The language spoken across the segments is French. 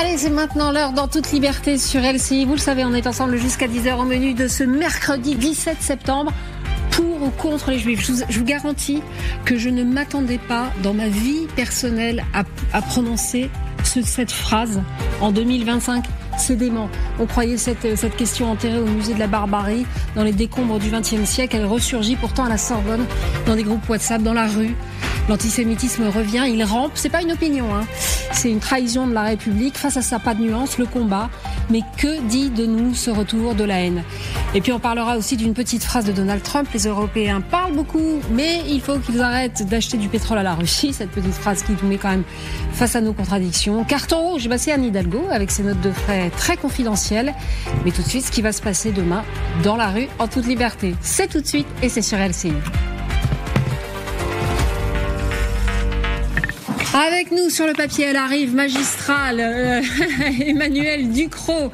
Allez, c'est maintenant l'heure dans toute liberté sur LCI. Vous le savez, on est ensemble jusqu'à 10h au menu de ce mercredi 17 septembre. Pour ou contre les Juifs. Je vous garantis que je ne m'attendais pas dans ma vie personnelle à prononcer cette phrase en 2025. C'est dément. On croyait cette question enterrée au musée de la barbarie, dans les décombres du XXe siècle. Elle ressurgit pourtant à la Sorbonne, dans des groupes WhatsApp, dans la rue. L'antisémitisme revient, il rampe. C'est pas une opinion, hein. C'est une trahison de la République. Face à ça, pas de nuance, le combat. Mais que dit de nous ce retour de la haine? Et puis on parlera aussi d'une petite phrase de Donald Trump. Les Européens parlent beaucoup, mais il faut qu'ils arrêtent d'acheter du pétrole à la Russie. Cette petite phrase qui nous met quand même face à nos contradictions. Carton rouge, c'est Anne Hidalgo avec ses notes de frais très confidentielles. Mais tout de suite, ce qui va se passer demain dans la rue en toute liberté. C'est tout de suite et c'est sur LCI. Avec nous sur le papier, elle arrive, magistrale, Emmanuelle Ducrot,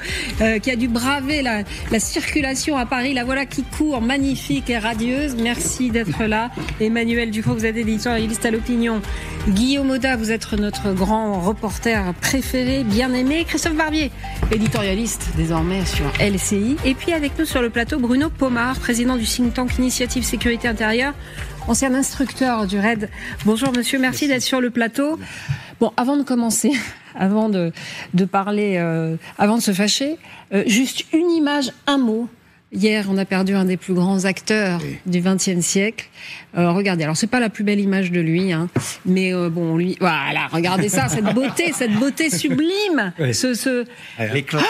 qui a dû braver la circulation à Paris. La voilà qui court, magnifique et radieuse. Merci d'être là. Emmanuelle Ducrot, vous êtes éditorialiste à l'Opinion. Guillaume Audat, vous êtes notre grand reporter préféré, bien aimé. Christophe Barbier, éditorialiste désormais sur LCI. Et puis avec nous sur le plateau, Bruno Pomar, président du think tank Initiative Sécurité Intérieure, ancien instructeur du RAID. Bonjour monsieur, merci d'être sur le plateau. Bon, avant de commencer, avant de parler, avant de se fâcher, juste une image, un mot. Hier, on a perdu un des plus grands acteurs du XXe siècle. Regardez, alors c'est pas la plus belle image de lui, hein, mais bon, lui, voilà, regardez ça, cette beauté sublime, l'éclat.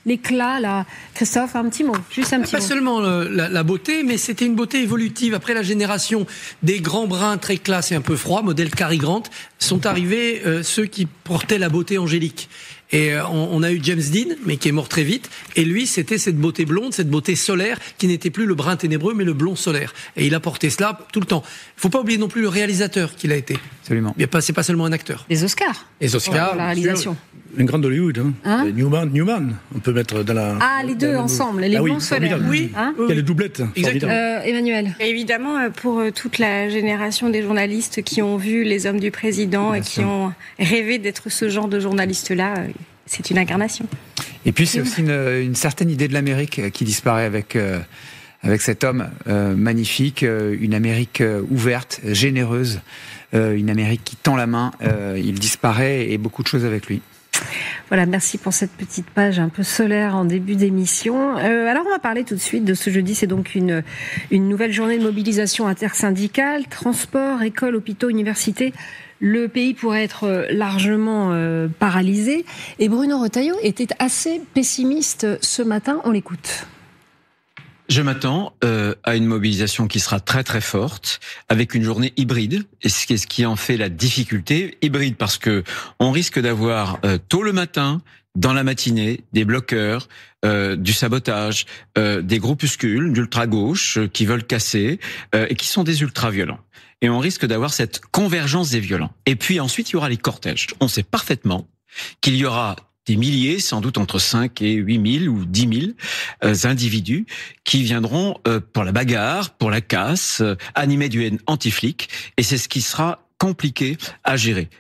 L'éclat, là. Christophe, un petit mot, juste un petit mot. Pas seulement la beauté, mais c'était une beauté évolutive. Après la génération des grands bruns très classe et un peu froids, modèle Cary Grant, sont arrivés ceux qui portaient la beauté angélique. Et on a eu James Dean, mais qui est mort très vite. Et lui, c'était cette beauté blonde, cette beauté solaire, qui n'était plus le brun ténébreux, mais le blond solaire. Et il a porté cela tout le temps. Il ne faut pas oublier non plus le réalisateur qu'il a été. Absolument. C'est pas seulement un acteur. Les Oscars. Les Oscars. La réalisation. Une grande Hollywood, hein. Newman, on peut mettre dans la... Ah, les deux ensemble, les blonds solaires. Oui, hein, il y a les doublettes. Emmanuel. Évidemment, pour toute la génération des journalistes qui ont vu Les Hommes du Président et qui ont rêvé d'être ce genre de journaliste-là, c'est une incarnation. Et puis c'est aussi une certaine idée de l'Amérique qui disparaît avec cet homme magnifique, une Amérique ouverte, généreuse, une Amérique qui tend la main. Il disparaît et beaucoup de choses avec lui. Voilà, merci pour cette petite page un peu solaire en début d'émission. Alors on va parler tout de suite de ce jeudi. C'est donc une nouvelle journée de mobilisation intersyndicale, transport, écoles, hôpitaux, universités. Le pays pourrait être largement paralysé. Et Bruno Retailleau était assez pessimiste ce matin. On l'écoute. Je m'attends à une mobilisation qui sera très très forte, avec une journée hybride, et ce qui en fait la difficulté. Hybride parce que on risque d'avoir tôt le matin, dans la matinée, des bloqueurs, du sabotage, des groupuscules d'ultra-gauche qui veulent casser et qui sont des ultra-violents. Et on risque d'avoir cette convergence des violents. Et puis ensuite, il y aura les cortèges. On sait parfaitement qu'il y aura des milliers, sans doute entre 5 et 8 000 ou 10 000 individus qui viendront pour la bagarre, pour la casse, animés du haine anti-flic. Et c'est ce qui sera compliqué à gérer.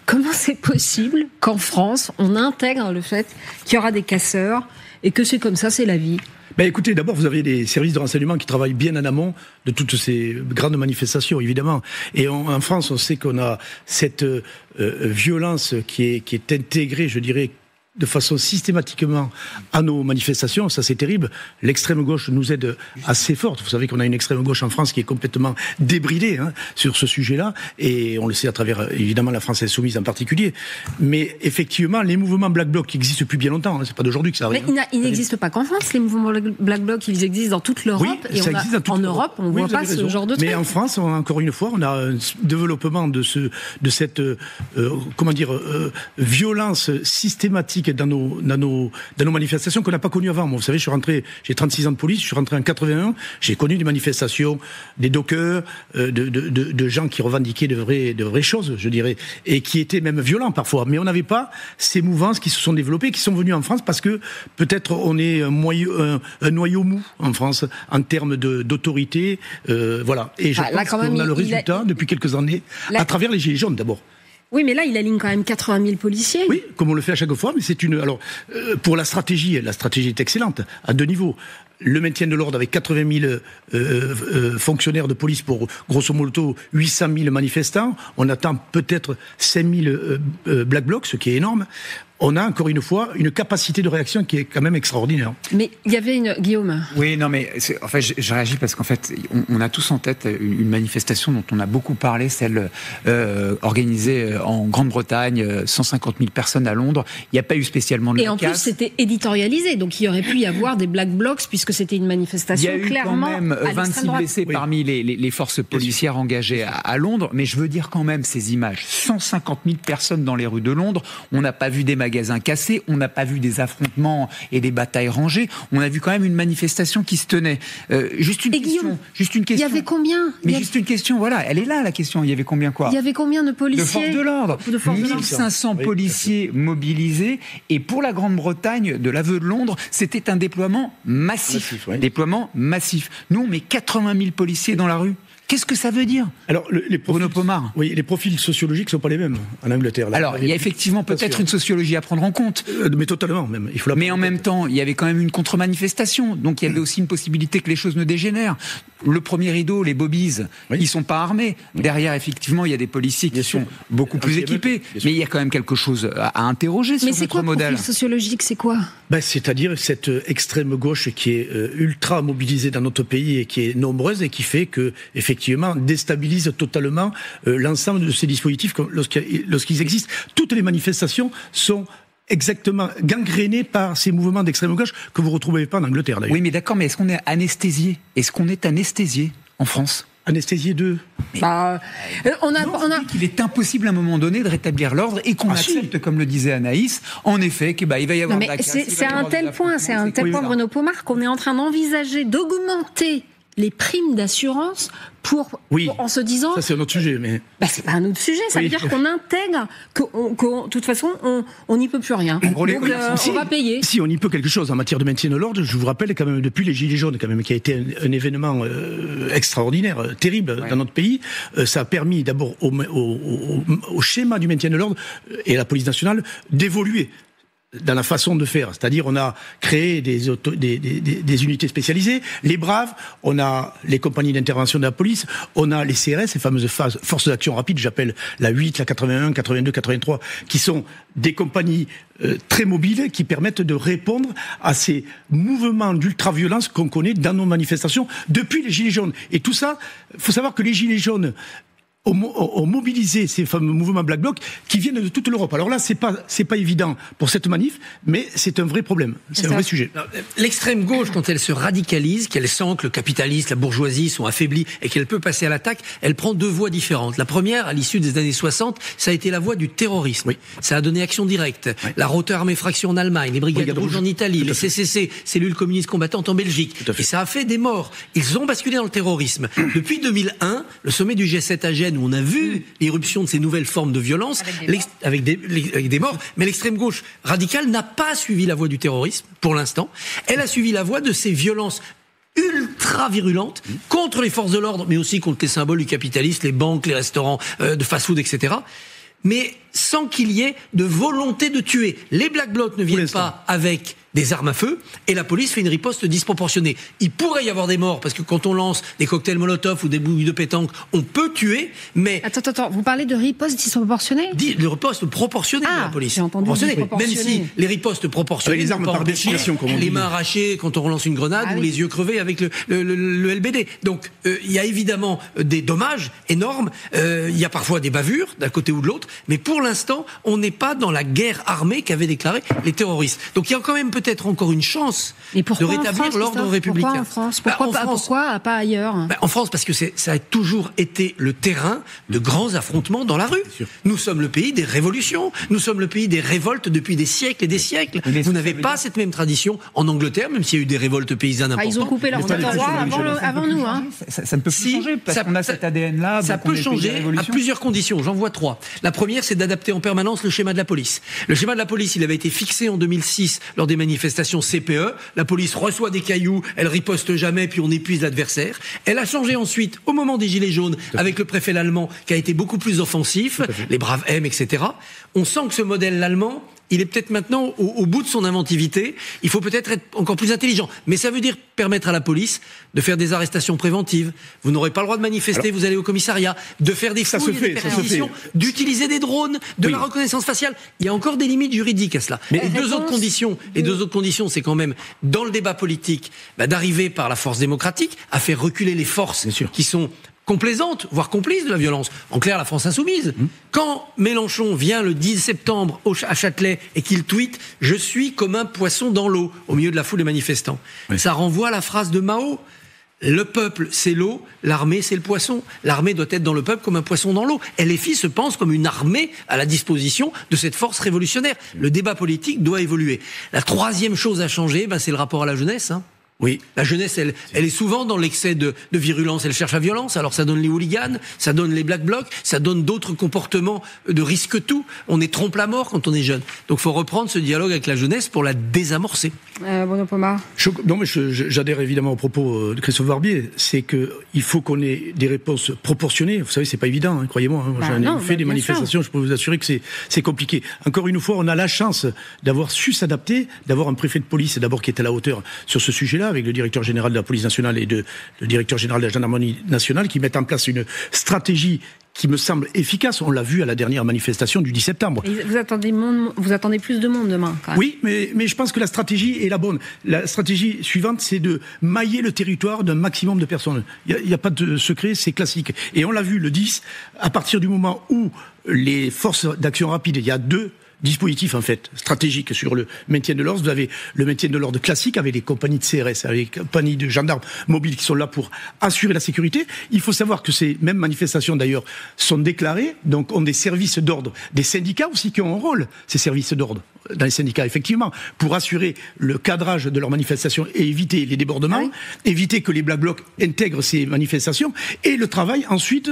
Comment c'est possible qu'en France, on intègre le fait qu'il y aura des casseurs et que c'est comme ça, c'est la vie ? Écoutez, d'abord, vous avez des services de renseignement qui travaillent bien en amont de toutes ces grandes manifestations, évidemment. Et en France, on sait qu'on a cette violence qui est intégrée, je dirais, de façon systématiquement à nos manifestations. Ça, c'est terrible. L'extrême gauche nous aide assez forte. Vous savez qu'on a une extrême gauche en France qui est complètement débridée sur ce sujet-là. Et on le sait à travers, évidemment, la France Insoumise en particulier. Mais effectivement, les mouvements Black Bloc qui existent depuis bien longtemps, c'est pas d'aujourd'hui que ça arrive. Mais ils n'existent pas qu'en France, les mouvements Black Bloc, ils existent dans toute l'Europe. Oui, et en Europe, on ne voit pas ce genre de truc. Mais en France, encore une fois, on a un développement de cette violence systématique dans nos manifestations qu'on n'a pas connues avant. Moi, vous savez, j'ai 36 ans de police, je suis rentré en 81, j'ai connu des manifestations, des dockers, de gens qui revendiquaient de vraies choses, je dirais, et qui étaient même violents parfois. Mais on n'avait pas ces mouvances qui se sont développées, qui sont venues en France parce que peut-être on est un noyau mou en France en termes d'autorité, voilà. Et je pense qu'on a le résultat depuis quelques années à travers les Gilets jaunes d'abord. Oui, mais là, il aligne quand même 80 000 policiers. Oui, comme on le fait à chaque fois, mais c'est une... Alors, pour la stratégie est excellente, à 2 niveaux. Le maintien de l'ordre avec 80 000 fonctionnaires de police pour, grosso modo, 800 000 manifestants. On attend peut-être 5 000 Black Blocs, ce qui est énorme. On a, encore une fois, une capacité de réaction qui est quand même extraordinaire. Mais il y avait Guillaume. Oui, non, mais en fait, je réagis parce qu'en fait, on a tous en tête une manifestation dont on a beaucoup parlé, celle organisée en Grande-Bretagne, 150 000 personnes à Londres. Il n'y a pas eu spécialement de Et en plus, c'était éditorialisé, donc il aurait pu y avoir des Black Blocs puisque c'était une manifestation clairement. Il y a eu quand même 26 blessés parmi les forces policières engagées à Londres, mais je veux dire quand même ces images. 150 000 personnes dans les rues de Londres. On n'a pas vu des magasins cassés, on n'a pas vu des affrontements et des batailles rangées, on a vu quand même une manifestation qui se tenait. Juste une question. Il y avait combien? Juste une question, voilà, elle est là la question. Il y avait combien quoi? Il y avait combien de policiers? De forces de l'ordre. 1500 policiers mobilisés, et pour la Grande-Bretagne, de l'aveu de Londres, c'était un déploiement massif. Déploiement massif. Nous, on met 80 000 policiers dans la rue. Qu'est-ce que ça veut dire? Alors, Bruno Pomar. Oui, les profils sociologiques ne sont pas les mêmes en Angleterre. Alors, il y a effectivement peut-être une sociologie à prendre en compte. Mais totalement, même. Mais en même temps, il y avait quand même une contre-manifestation. Donc, il y avait aussi une possibilité que les choses ne dégénèrent. Le premier rideau, les bobbies, ils sont pas armés. Derrière, effectivement, il y a des policiers qui sont beaucoup plus équipés. Mais il y a quand même quelque chose à interroger sur notre modèle. Mais c'est quoi le profil sociologique? C'est quoi? C'est-à-dire cette extrême gauche qui est ultra mobilisée dans notre pays et qui est nombreuse et qui fait que, effectivement, déstabilise totalement l'ensemble de ces dispositifs lorsqu'ils existent. Toutes les manifestations sont exactement gangrénées par ces mouvements d'extrême gauche que vous ne retrouvez pas en Angleterre, d'ailleurs. Oui, mais d'accord, mais est-ce qu'on est anesthésié? Est-ce qu'on est anesthésié en France? Anesthésié de... on a... Il est impossible à un moment donné de rétablir l'ordre et qu'on accepte, comme le disait Anaïs, en effet, qu'il va y avoir... C'est un tel point, Bruno Pomar, qu'on est en train d'envisager d'augmenter les primes d'assurance en se disant... Ça, c'est un autre sujet, mais... c'est pas un autre sujet, ça veut dire qu'on intègre de toute façon, on n'y peut plus rien. Donc, on va payer. Si on y peut quelque chose en matière de maintien de l'ordre, je vous rappelle quand même, depuis les Gilets jaunes, quand même, qui a été un événement extraordinaire, terrible dans notre pays, ça a permis d'abord au schéma du maintien de l'ordre et à la police nationale d'évoluer dans la façon de faire. C'est-à-dire, on a créé des unités spécialisées, les Braves, on a les compagnies d'intervention de la police, on a les CRS, ces fameuses forces d'action rapide, j'appelle la 8, la 81, 82, 83, qui sont des compagnies très mobiles qui permettent de répondre à ces mouvements d'ultra-violence qu'on connaît dans nos manifestations depuis les Gilets jaunes. Et tout ça, il faut savoir que les Gilets jaunes ont mobilisé ces fameux mouvements Black Bloc qui viennent de toute l'Europe. Alors là, c'est pas évident pour cette manif, mais c'est un vrai problème, c'est un vrai sujet. L'extrême gauche, quand elle se radicalise, qu'elle sent que le capitaliste, la bourgeoisie sont affaiblis et qu'elle peut passer à l'attaque, elle prend 2 voies différentes. La première, à l'issue des années 60, ça a été la voie du terrorisme. Oui. Ça a donné Action Directe, la Rote Armée Fraction en Allemagne, les Brigades Rouges en Italie, les CCC, cellules communistes combattantes en Belgique. Et ça a fait des morts. Ils ont basculé dans le terrorisme. Depuis 2001, le sommet du G7 à Gênes, où on a vu l'irruption de ces nouvelles formes de violence avec des morts, mais l'extrême gauche radicale n'a pas suivi la voie du terrorisme pour l'instant. Elle a suivi la voie de ces violences ultra virulentes contre les forces de l'ordre, mais aussi contre les symboles du capitalisme, les banques, les restaurants de fast-food, etc. Mais sans qu'il y ait de volonté de tuer. Les Black Blocs ne viennent pas avec des armes à feu, et la police fait une riposte disproportionnée. Il pourrait y avoir des morts, parce que quand on lance des cocktails Molotov ou des bouilles de pétanque, on peut tuer, mais... Attends, vous parlez de riposte disproportionnée? De riposte proportionnée de la police. J'ai entendu même si les ripostes proportionnées... Avec les armes par destination, comme on dit. Les mains arrachées quand on relance une grenade, ou les yeux crevés avec le LBD. Donc, il y a évidemment des dommages énormes, il y a parfois des bavures, d'un côté ou de l'autre, mais pour l'instant, on n'est pas dans la guerre armée qu'avaient déclaré les terroristes. Donc il y a quand même peut-être encore une chance de rétablir l'ordre républicain. Pourquoi en France? Pourquoi pas ailleurs? En France, parce que ça a toujours été le terrain de grands affrontements dans la rue. Nous sommes le pays des révolutions, nous sommes le pays des révoltes depuis des siècles et des siècles. Vous n'avez pas cette même tradition en Angleterre, même s'il y a eu des révoltes paysannes importantes. Ils ont coupé leur territoire avant nous. Ça ne peut plus changer, parce qu'on a cet ADN-là. Ça peut changer à plusieurs conditions, j'en vois 3. La première, c'est d'adapter en permanence le schéma de la police. Le schéma de la police, il avait été fixé en 2006 lors des manifestations manifestation CPE. La police reçoit des cailloux, elle riposte jamais, puis on épuise l'adversaire. Elle a changé ensuite au moment des Gilets jaunes avec le préfet l'allemand qui a été beaucoup plus offensif, les braves M, etc. On sent que ce modèle l'allemand, il est peut-être maintenant au bout de son inventivité. Il faut peut-être être encore plus intelligent. Mais ça veut dire permettre à la police de faire des arrestations préventives. Vous n'aurez pas le droit de manifester, vous allez au commissariat, de faire des fouilles, des perquisitions, d'utiliser des drones, de la reconnaissance faciale. Il y a encore des limites juridiques à cela. Mais les deux autres conditions, c'est quand même, dans le débat politique, d'arriver par la force démocratique à faire reculer les forces qui sont complaisantes, voire complices de la violence. En clair, la France insoumise. Quand Mélenchon vient le 10 septembre à Châtelet et qu'il tweete « Je suis comme un poisson dans l'eau » au milieu de la foule des manifestants, ça renvoie à la phrase de Mao. Le peuple, c'est l'eau, l'armée, c'est le poisson. L'armée doit être dans le peuple comme un poisson dans l'eau. Et les filles se pensent comme une armée à la disposition de cette force révolutionnaire. Le débat politique doit évoluer. La troisième chose à changer, c'est le rapport à la jeunesse. Oui, la jeunesse, elle est souvent dans l'excès de virulence, elle cherche la violence, alors ça donne les hooligans, ça donne les black blocs, ça donne d'autres comportements de risque tout. On est trompe la mort quand on est jeune. Donc il faut reprendre ce dialogue avec la jeunesse pour la désamorcer. Bruno Pomar. J'adhère évidemment aux propos de Christophe Barbier, c'est qu'il faut qu'on ait des réponses proportionnées. Vous savez, c'est pas évident, croyez-moi. J'en ai fait des manifestations, je peux vous assurer que c'est compliqué. Encore une fois, on a la chance d'avoir su s'adapter, d'avoir un préfet de police d'abord qui est à la hauteur sur ce sujet-là, avec le directeur général de la police nationale et le directeur général de la gendarmerie nationale, qui mettent en place une stratégie qui me semble efficace. On l'a vu à la dernière manifestation du 10 septembre. Et vous attendez plus de monde demain, quand même. Oui, mais je pense que la stratégie est la bonne. La stratégie suivante, c'est de mailler le territoire d'un maximum de personnes. Il n'y a pas de secret, c'est classique. Et on l'a vu le 10, à partir du moment où les forces d'action rapide, il y a deux dispositif en fait stratégique sur le maintien de l'ordre. Vous avez le maintien de l'ordre classique avec les compagnies de CRS, avec les compagnies de gendarmes mobiles qui sont là pour assurer la sécurité. Il faut savoir que ces mêmes manifestations d'ailleurs sont déclarées, donc ont des services d'ordre, des syndicats aussi qui ont un rôle, ces services d'ordre dans les syndicats effectivement, pour assurer le cadrage de leurs manifestations et éviter les débordements, éviter que les black blocs intègrent ces manifestations, et le travail ensuite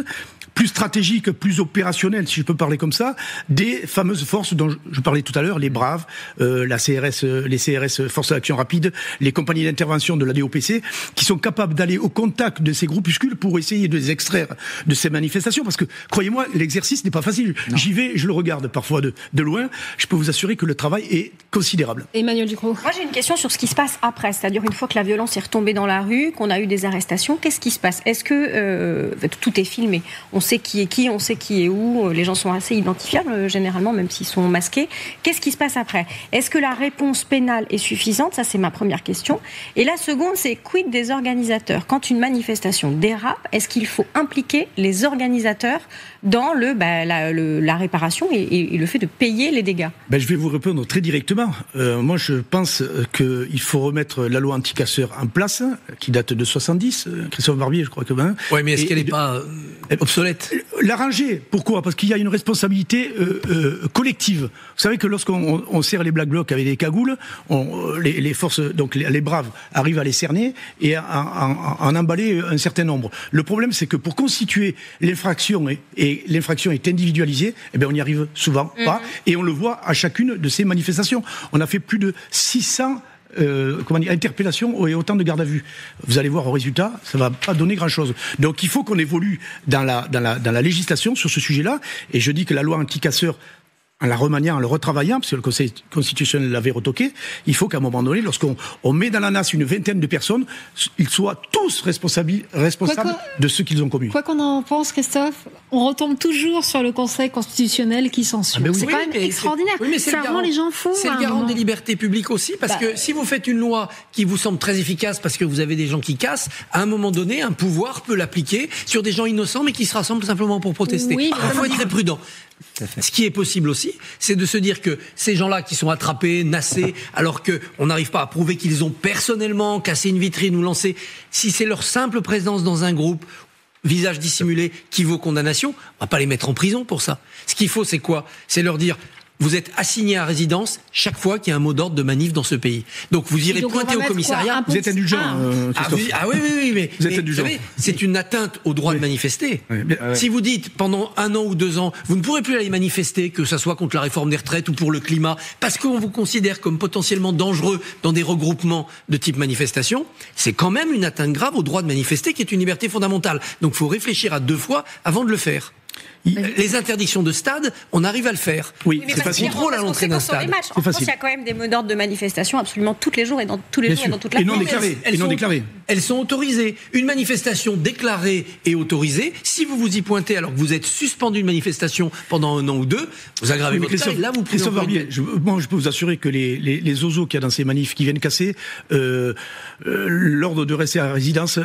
plus stratégique, plus opérationnel, si je peux parler comme ça, des fameuses forces dont je parlais tout à l'heure, les Braves, la CRS, les CRS, Forces d'Action Rapide, les compagnies d'intervention de la DOPC, qui sont capables d'aller au contact de ces groupuscules pour essayer de les extraire de ces manifestations, parce que, croyez-moi, l'exercice n'est pas facile. Non. J'y vais, je le regarde parfois de loin, je peux vous assurer que le travail est considérable. Emmanuel Ducrot. Moi, j'ai une question sur ce qui se passe après, c'est-à-dire une fois que la violence est retombée dans la rue, qu'on a eu des arrestations, qu'est-ce qui se passe ? Est-ce que tout est filmé ? On sait qui est qui, on sait qui est où, les gens sont assez identifiables généralement, même s'ils sont masqués. Qu'est-ce qui se passe après ? Est-ce que la réponse pénale est suffisante ? Ça, c'est ma première question. Et la seconde, c'est quid des organisateurs ? Quand une manifestation dérape, est-ce qu'il faut impliquer les organisateurs dans la réparation et le fait de payer les dégâts ? Je vais vous répondre très directement. Moi, je pense qu'il faut remettre la loi anti-casseurs en place, qui date de 70. Christophe Barbier, je crois que... Oui, mais est-ce qu'elle n'est pas obsolète ? L'arranger. Pourquoi ? Parce qu'il y a une responsabilité collective. Vous savez que lorsqu'on serre les black blocs avec des cagoules, les forces, donc les braves, arrivent à les cerner et à en emballer un certain nombre. Le problème, c'est que pour constituer l'infraction, et l'infraction est individualisée, on n'y arrive souvent pas. Et on le voit à chacune de ces manifestations. On a fait plus de 600 interpellations et autant de garde à vue. Vous allez voir au résultat, ça va pas donner grand-chose. Donc il faut qu'on évolue dans la législation sur ce sujet-là. Et je dis que la loi anti-casseurs, en la remaniant, en le retravaillant, parce que le Conseil constitutionnel l'avait retoqué, il faut qu'à un moment donné, lorsqu'on met dans la nasse une vingtaine de personnes, ils soient tous responsables de ce qu'ils ont commis. Quoi qu'on en pense, Christophe, on retombe toujours sur le Conseil constitutionnel qui censure. C'est quand même extraordinaire. Oui, mais ça rend les gens fous. C'est le garant des libertés publiques aussi, parce que si vous faites une loi qui vous semble très efficace parce que vous avez des gens qui cassent, à un moment donné, un pouvoir peut l'appliquer sur des gens innocents mais qui se rassemblent simplement pour protester. Il faut être très prudent. Ce qui est possible aussi, c'est de se dire que ces gens-là qui sont attrapés, nassés, alors qu'on n'arrive pas à prouver qu'ils ont personnellement cassé une vitrine ou lancé, si c'est leur simple présence dans un groupe, visage dissimulé, qui vaut condamnation, on va pas les mettre en prison pour ça. Ce qu'il faut, c'est quoi ? C'est leur dire, vous êtes assigné à résidence chaque fois qu'il y a un mot d'ordre de manif dans ce pays. Donc vous irez pointer au commissariat. Vous êtes indulgent, Christophe. Oui, mais vous êtes indulgent. Vous savez, c'est une atteinte au droit de manifester. Oui, si vous dites pendant 1 an ou 2 ans, vous ne pourrez plus aller manifester, que ça soit contre la réforme des retraites ou pour le climat, parce qu'on vous considère comme potentiellement dangereux dans des regroupements de type manifestation, c'est quand même une atteinte grave au droit de manifester, qui est une liberté fondamentale. Donc il faut réfléchir à 2 fois avant de le faire. Les interdictions de stade, on arrive à le faire. Oui, mais c'est facile. Contrôle à l'entrée d'un stade. En France, il y a quand même des mots d'ordre de manifestation absolument tous les jours et dans tous les jours et dans toute la France. Et non déclarées. Elles sont autorisées. Une manifestation déclarée et autorisée, si vous vous y pointez alors que vous êtes suspendu de manifestation pendant 1 an ou 2, vous aggravez votre cas et là vous pouvez... Christophe Barbier, je peux vous assurer que les zozos qu'il y a dans ces manifs qui viennent casser, l'ordre de rester à résidence,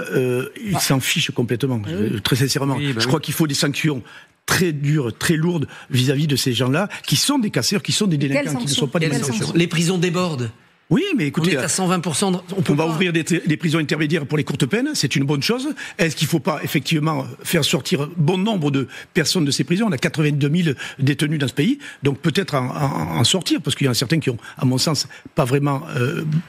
ils s'en fichent complètement, très sincèrement. Je crois qu'il faut des sanctions très dures, très lourdes vis-à-vis de ces gens-là, qui sont des casseurs, qui sont des délinquants, qui ne sont pas des manifestants. Les prisons débordent. Oui, mais écoutez, on est à 120%. On va ouvrir des prisons intermédiaires pour les courtes peines, c'est une bonne chose. Est-ce qu'il ne faut pas effectivement faire sortir bon nombre de personnes de ces prisons? On a 82 000 détenus dans ce pays, donc peut-être en sortir, parce qu'il y en a certains qui ont, à mon sens, pas vraiment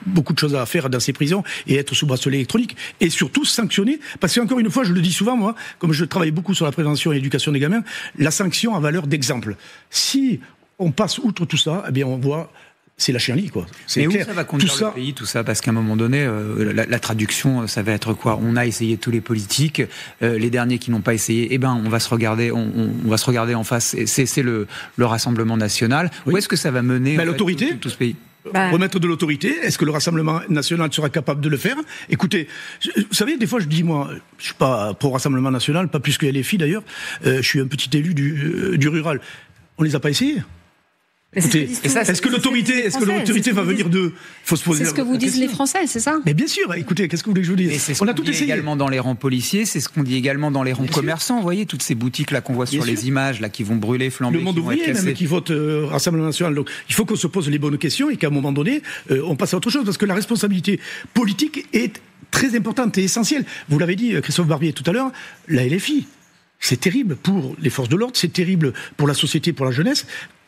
beaucoup de choses à faire dans ces prisons et être sous bracelet électronique. Et surtout sanctionner, parce qu'encore une fois, je le dis souvent, moi, comme je travaille beaucoup sur la prévention et l'éducation des gamins, la sanction a valeur d'exemple. Si on passe outre tout ça, eh bien on voit... C'est la chienlit, quoi. Mais clair. Où ça va conduire le pays, tout ça? Parce qu'à un moment donné, la traduction, ça va être quoi? On a essayé tous les politiques, les derniers qui n'ont pas essayé, eh ben, on va se regarder en face. C'est le Rassemblement national. Oui. Où est-ce que ça va mener l'autorité tout ce pays? Remettre de l'autorité. Est-ce que le Rassemblement national sera capable de le faire? Écoutez, vous savez, des fois je dis, moi, je suis pas pro Rassemblement national, pas plus que LFI d'ailleurs, je suis un petit élu du rural. On les a pas essayés. Est-ce que l'autorité va venir de... Faut se poser. C'est ce que vous disent les Français, c'est ça? Mais bien sûr, écoutez, qu'est-ce que vous voulez que je vous dise? On a tout essayé. Également dans les rangs policiers, c'est ce qu'on dit également dans les rangs commerçants. Vous voyez, toutes ces boutiques là qu'on voit sur les images, là, qui vont brûler, flamber, le monde ouvrier même qui vote Rassemblement national. Donc, il faut qu'on se pose les bonnes questions et qu'à un moment donné, on passe à autre chose, parce que la responsabilité politique est très importante et essentielle. Vous l'avez dit, Christophe Barbier, tout à l'heure, la LFI. C'est terrible pour les forces de l'ordre, c'est terrible pour la société, pour la jeunesse.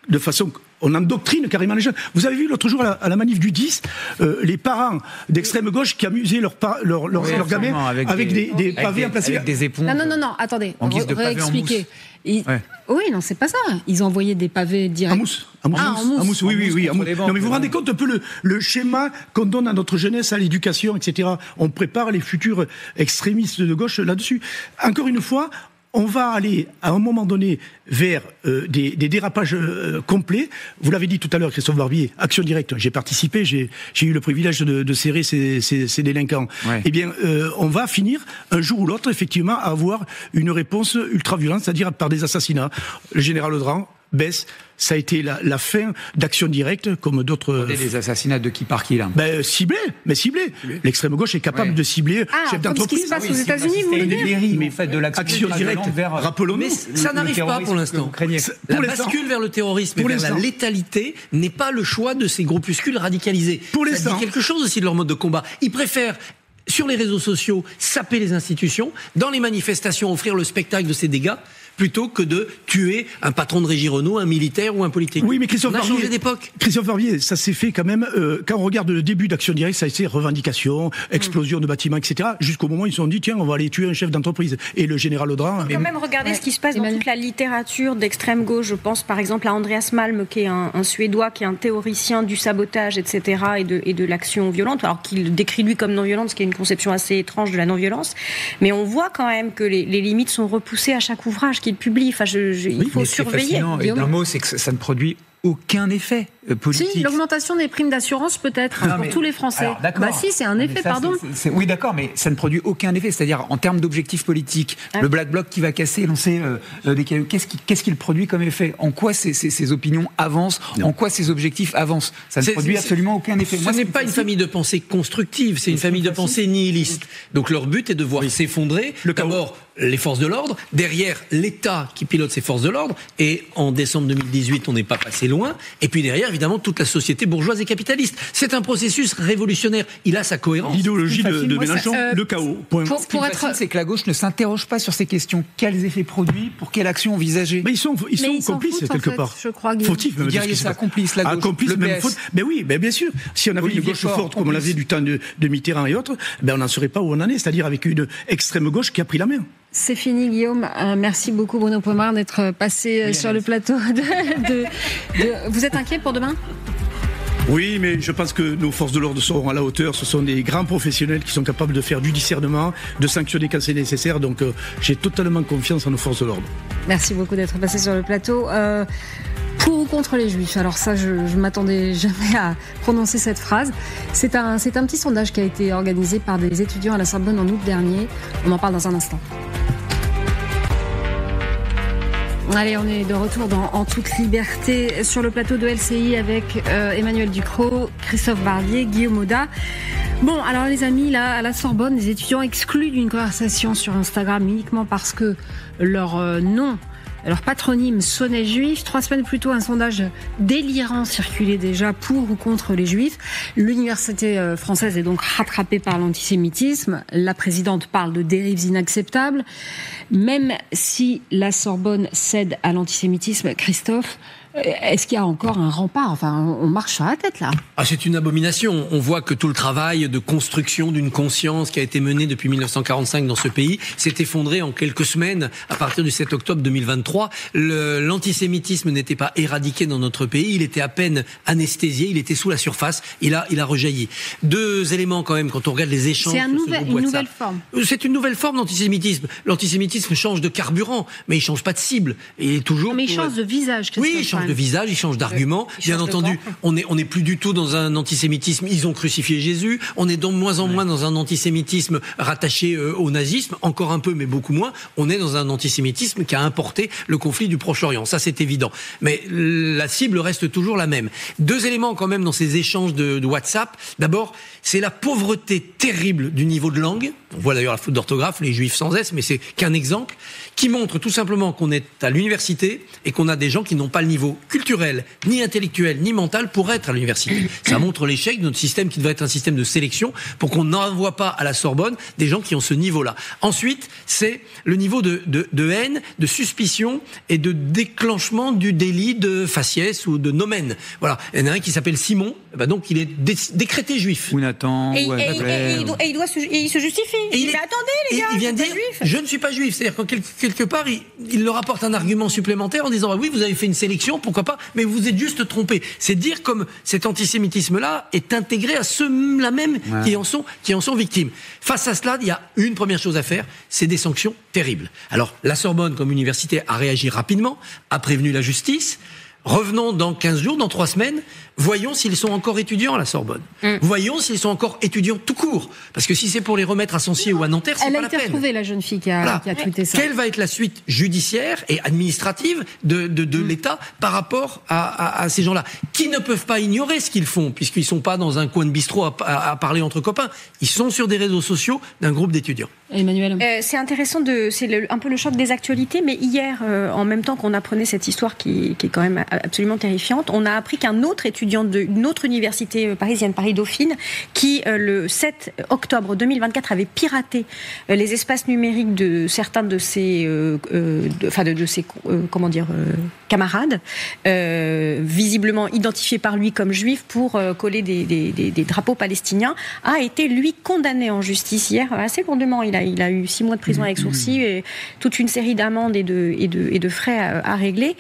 De façon qu'on endoctrine carrément les jeunes. Vous avez vu l'autre jour à la manif du 10, les parents d'extrême gauche qui amusaient leurs gamins avec des pavés en plastique. Avec des éponges. Non, attendez, on va réexpliquer. Oui, non, c'est pas ça. Ils ont envoyé des pavés directs. En mousse. Oui. Non, mais vous vous rendez compte un peu le schéma qu'on donne à notre jeunesse, à l'éducation, etc. On prépare les futurs extrémistes de gauche là-dessus. Encore une fois, on va aller, à un moment donné, vers des dérapages complets. Vous l'avez dit tout à l'heure, Christophe Barbier, action directe. J'ai participé, j'ai eu le privilège de serrer ces délinquants. Ouais. Eh bien, on va finir, un jour ou l'autre, effectivement, à avoir une réponse ultra-violente, c'est-à-dire par des assassinats. Le général Audran baisse, ça a été la fin d'action directe, comme d'autres... Des assassinats de qui par qui, là? Ciblés. L'extrême gauche est capable de cibler chef d'entreprise. Comme ce qui se passe aux États-Unis, vous voulez dire? Mais faites de l'action directe vers... Rappelons-nous. Mais ça n'arrive pas pour l'instant. La bascule vers le terrorisme et vers la létalité n'est pas le choix de ces groupuscules radicalisés. Ça dit quelque chose aussi de leur mode de combat. Ils préfèrent, sur les réseaux sociaux, saper les institutions, dans les manifestations, offrir le spectacle de ces dégâts, plutôt que de tuer un patron de Régie Renault, un militaire ou un politique. Oui, mais on a changé d'époque. Christophe Barbier, ça s'est fait quand même, quand on regarde le début d'Action Directe, ça a été revendication, explosion de bâtiments, etc. Jusqu'au moment où ils se sont dit, tiens, on va aller tuer un chef d'entreprise. Et le général Audran... Il faut quand même regarder ce qui se passe dans toute la littérature d'extrême gauche. Je pense par exemple à Andreas Malm, qui est un Suédois, qui est un théoricien du sabotage, etc. et de l'action violente, alors qu'il décrit lui comme non-violente, ce qui est une conception assez étrange de la non-violence. Mais on voit quand même que les limites sont repoussées à chaque ouvrage qu'il publie. Enfin, il faut surveiller. Un mot, c'est que ça ne produit aucun effet politique. Si, l'augmentation des primes d'assurance peut-être pour tous les Français. Alors, si, c'est un effet, pardon. Oui, d'accord, mais ça ne produit aucun effet. C'est-à-dire, en termes d'objectifs politiques, le Black Bloc qui va casser, lancer des cailloux, qu'est-ce qu'il produit comme effet? En quoi ces opinions avancent? En quoi ces objectifs avancent? Ça ne produit absolument aucun effet. Ce n'est pas une famille de pensée constructive, c'est une famille de pensée nihiliste. Donc leur but est de voir s'effondrer d'abord les forces de l'ordre, derrière l'État qui pilote ces forces de l'ordre, et en décembre 2018, on n'est pas passé loin, et puis derrière évidemment toute la société bourgeoise et capitaliste. C'est un processus révolutionnaire. Il a sa cohérence. L'idéologie de Mélenchon, le chaos. Point. Pour être facile, c'est que la gauche ne s'interroge pas sur ces questions. Quels effets produits, pour quelle action envisager? Mais ils sont complices quelque part. Je crois. Fautifs, même. Vous diriez ça, complice, la gauche. Complice, même faute. Mais oui, bien sûr. Si on avait une gauche forte, comme on l'avait du temps de Mitterrand et autres, on n'en serait pas où on en est, c'est-à-dire avec une extrême gauche qui a pris la main. C'est fini, Guillaume. Merci beaucoup, Bruno Pomar, d'être passé sur le plateau. Vous êtes inquiet pour demain ? Oui, mais je pense que nos forces de l'ordre seront à la hauteur. Ce sont des grands professionnels qui sont capables de faire du discernement, de sanctionner quand c'est nécessaire. Donc, j'ai totalement confiance en nos forces de l'ordre. Merci beaucoup d'être passé sur le plateau. Pour ou contre les Juifs? Alors ça, je ne m'attendais jamais à prononcer cette phrase. C'est un petit sondage qui a été organisé par des étudiants à la Sorbonne en août dernier. On en parle dans un instant. Allez, on est de retour En toute liberté sur le plateau de LCI avec Emmanuel Ducrot, Christophe Barbier, Guillaume Audat. Bon, alors les amis, là, à la Sorbonne, les étudiants exclus d'une conversation sur Instagram uniquement parce que leur nom, leur patronyme sonnait juif. 3 semaines plus tôt, un sondage délirant circulait déjà pour ou contre les juifs. L'université française est donc rattrapée par l'antisémitisme. La présidente parle de dérives inacceptables. Même si la Sorbonne cède à l'antisémitisme, Christophe, est-ce qu'il y a encore un rempart? Enfin, on marche sur la tête, là. C'est une abomination. On voit que tout le travail de construction d'une conscience qui a été mené depuis 1945 dans ce pays s'est effondré en quelques semaines à partir du 7 octobre 2023. L'antisémitisme n'était pas éradiqué dans notre pays, il était à peine anesthésié, il était sous la surface, il a rejailli. 2 éléments quand même quand on regarde les échanges. C'est une nouvelle forme. C'est une nouvelle forme d'antisémitisme. L'antisémitisme change de carburant, mais il change pas de cible. Et toujours. Non, mais il change de visage, Christophe. Oui, il change de visage, il change d'argument. Bien entendu, on n'est plus du tout dans un antisémitisme. Ils ont crucifié Jésus. On est de moins en moins dans un antisémitisme rattaché au nazisme, encore un peu, mais beaucoup moins. On est dans un antisémitisme qui a importé le conflit du Proche-Orient. Ça, c'est évident. Mais la cible reste toujours la même. 2 éléments quand même dans ces échanges de WhatsApp. D'abord, c'est la pauvreté terrible du niveau de langue. On voit d'ailleurs la faute d'orthographe, les juifs sans S, mais c'est qu'un exemple qui montre tout simplement qu'on est à l'université et qu'on a des gens qui n'ont pas le niveau culturel, ni intellectuel, ni mental pour être à l'université. Ça montre l'échec de notre système qui devrait être un système de sélection pour qu'on n'envoie pas à la Sorbonne des gens qui ont ce niveau-là. Ensuite, c'est le niveau de haine, de suspicion et de déclenchement du délit de faciès ou de nomen. Voilà. Il y en a un qui s'appelle Simon, donc il est décrété juif. Ou Nathan, ou il se justifie. Mais attendez, les gars, il vient dire, je ne suis pas juif. C'est-à-dire que quelque part, il leur apporte un argument supplémentaire en disant, oui, vous avez fait une sélection, pourquoi pas, mais vous êtes juste trompé. C'est dire comme cet antisémitisme-là est intégré à ceux-là même qui en sont victimes. Face à cela, il y a une première chose à faire, c'est des sanctions terribles. Alors, la Sorbonne, comme université, a réagi rapidement, a prévenu la justice. Revenons dans 15 jours, dans 3 semaines, voyons s'ils sont encore étudiants à la Sorbonne. Voyons s'ils sont encore étudiants tout court. Parce que si c'est pour les remettre à Sancier ou à Nanterre, c'est pas la peine. Elle a été retrouvée, la jeune fille qui a tweeté ça. Quelle va être la suite judiciaire et administrative de l'État par rapport à ces gens-là, qui ne peuvent pas ignorer ce qu'ils font, puisqu'ils sont pas dans un coin de bistrot à parler entre copains. Ils sont sur des réseaux sociaux d'un groupe d'étudiants. Emmanuel. C'est intéressant, c'est un peu le choc des actualités, mais hier, en même temps qu'on apprenait cette histoire qui est quand même absolument terrifiante, on a appris qu'un autre étudiant d'une autre université parisienne, Paris-Dauphine, qui le 7 octobre 2024 avait piraté les espaces numériques de certains de ses, camarades, visiblement identifiés par lui comme juifs pour coller des drapeaux palestiniens, a été lui condamné en justice hier assez lourdement. Il a eu 6 mois de prison avec sursis et toute une série d'amendes et de frais à régler.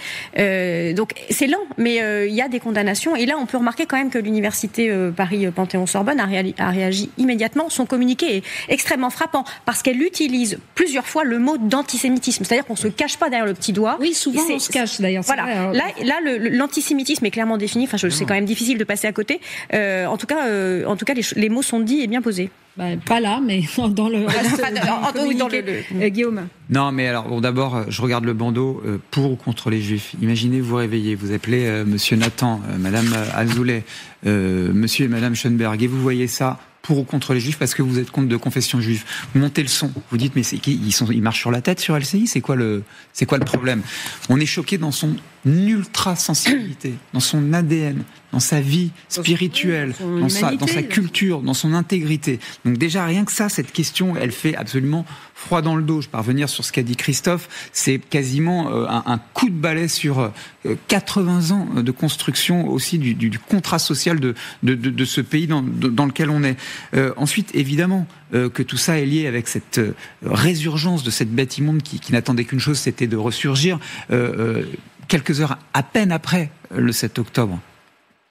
Donc c'est lent, mais il y a des condamnations. Et là, on peut remarquer quand même que l'université Paris-Panthéon-Sorbonne a réagi immédiatement. Son communiqué est extrêmement frappant parce qu'elle utilise plusieurs fois le mot d'antisémitisme. C'est-à-dire qu'on ne se cache pas derrière le petit doigt. Oui, souvent on se cache d'ailleurs. Voilà. Là, l'antisémitisme est clairement défini. Enfin, c'est quand même difficile de passer à côté. En tout cas, les mots sont dits et bien posés. Pas là, mais dans le Guillaume. Non, mais alors, bon, d'abord, je regarde le bandeau pour ou contre les Juifs. Imaginez, vous réveillez, vous appelez Monsieur Nathan, Madame Azoulay, Monsieur et Madame Schoenberg, et vous voyez ça pour ou contre les Juifs parce que vous êtes contre de confession juive. Vous montez le son, vous dites mais c'est qui ils marchent sur la tête sur LCI, c'est quoi le problème? On est choqué dans son une ultra-sensibilité dans son ADN, dans sa vie spirituelle, dans sa culture, dans son intégrité. Donc déjà, rien que ça, cette question, elle fait absolument froid dans le dos. Je vais revenir sur ce qu'a dit Christophe, c'est quasiment un coup de balai sur 80 ans de construction aussi du contrat social de ce pays dans lequel on est. Ensuite, évidemment, que tout ça est lié avec cette résurgence de cette bête immonde qui n'attendait qu'une chose, c'était de ressurgir quelques heures à peine après le 7 octobre.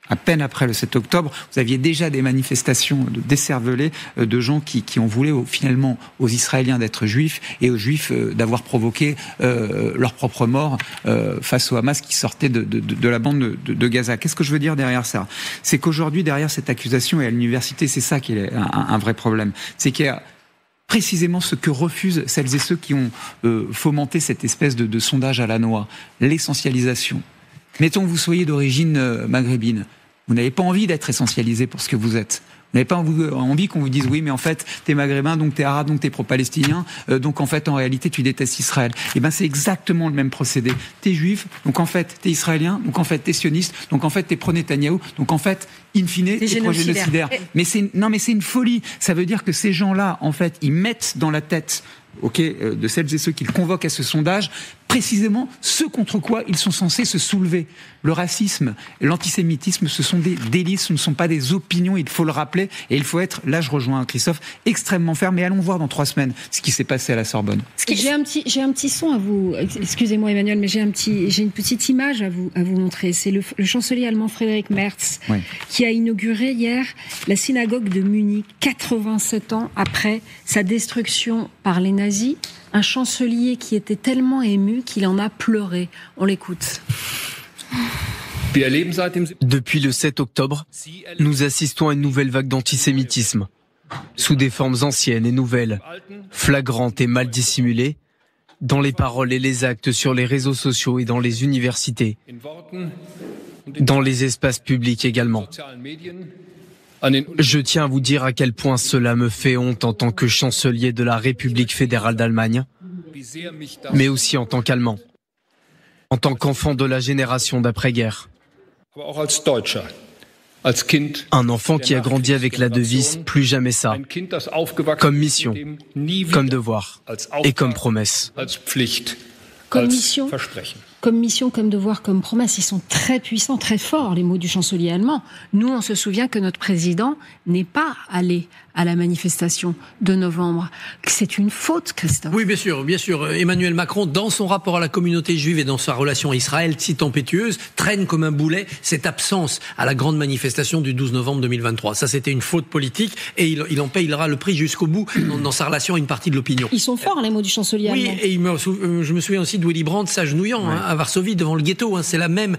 À peine après le 7 octobre, vous aviez déjà des manifestations décervelées de gens qui ont voulu finalement aux Israéliens d'être juifs et aux juifs d'avoir provoqué leur propre mort face au Hamas qui sortait de la bande de Gaza. Qu'est-ce que je veux dire derrière ça ? C'est qu'aujourd'hui, derrière cette accusation et à l'université, c'est ça qui est un vrai problème. C'est qu'il y a précisément ce que refusent celles et ceux qui ont fomenté cette espèce de sondage à la noix, l'essentialisation. Mettons que vous soyez d'origine maghrébine, vous n'avez pas envie d'être essentialisé pour ce que vous êtes. Vous n'avez pas envie qu'on vous dise oui, mais en fait, t'es maghrébin, donc t'es arabe, donc t'es pro-palestinien, donc en fait, en réalité, tu détestes Israël. Et ben, c'est exactement le même procédé. T'es juif, donc en fait, t'es israélien, donc en fait, t'es sioniste, donc en fait, t'es pro-Netanyahou, donc en fait, in fine, t'es pro-génocidaire. Mais c'est une folie. Ça veut dire que ces gens-là, en fait, ils mettent dans la tête de celles et ceux qu'ils convoquent à ce sondage, précisément ce contre quoi ils sont censés se soulever. Le racisme, l'antisémitisme, ce sont des délits, ce ne sont pas des opinions, il faut le rappeler, et il faut être, là je rejoins Christophe, extrêmement ferme, et allons voir dans 3 semaines ce qui s'est passé à la Sorbonne. J'ai un petit son à vous, excusez-moi Emmanuel, mais j'ai une petite image à vous montrer. C'est le chancelier allemand Friedrich Merz, oui, qui a inauguré hier la synagogue de Munich, 87 ans après sa destruction par les nazis. Un chancelier qui était tellement ému qu'il en a pleuré. On l'écoute. Depuis le 7 octobre, nous assistons à une nouvelle vague d'antisémitisme, sous des formes anciennes et nouvelles, flagrantes et mal dissimulées, dans les paroles et les actes sur les réseaux sociaux et dans les universités, dans les espaces publics également. Je tiens à vous dire à quel point cela me fait honte en tant que chancelier de la République fédérale d'Allemagne, mais aussi en tant qu'Allemand, en tant qu'enfant de la génération d'après-guerre. Un enfant qui a grandi avec la devise « Plus jamais ça », comme mission, comme devoir et comme promesse. Comme mission, comme devoir, comme promesse, ils sont très puissants, très forts, les mots du chancelier allemand. Nous, on se souvient que notre président n'est pas allé à la manifestation de novembre. C'est une faute, Christophe. Oui, bien sûr. Emmanuel Macron, dans son rapport à la communauté juive et dans sa relation à Israël, si tempétueuse, traîne comme un boulet cette absence à la grande manifestation du 12 novembre 2023. Ça, c'était une faute politique et il en payera le prix jusqu'au bout dans sa relation à une partie de l'opinion. Ils sont forts, les mots du chancelier allemand. Oui, et je me souviens aussi de Willy Brandt s'agenouillant à Varsovie devant le ghetto. C'est la même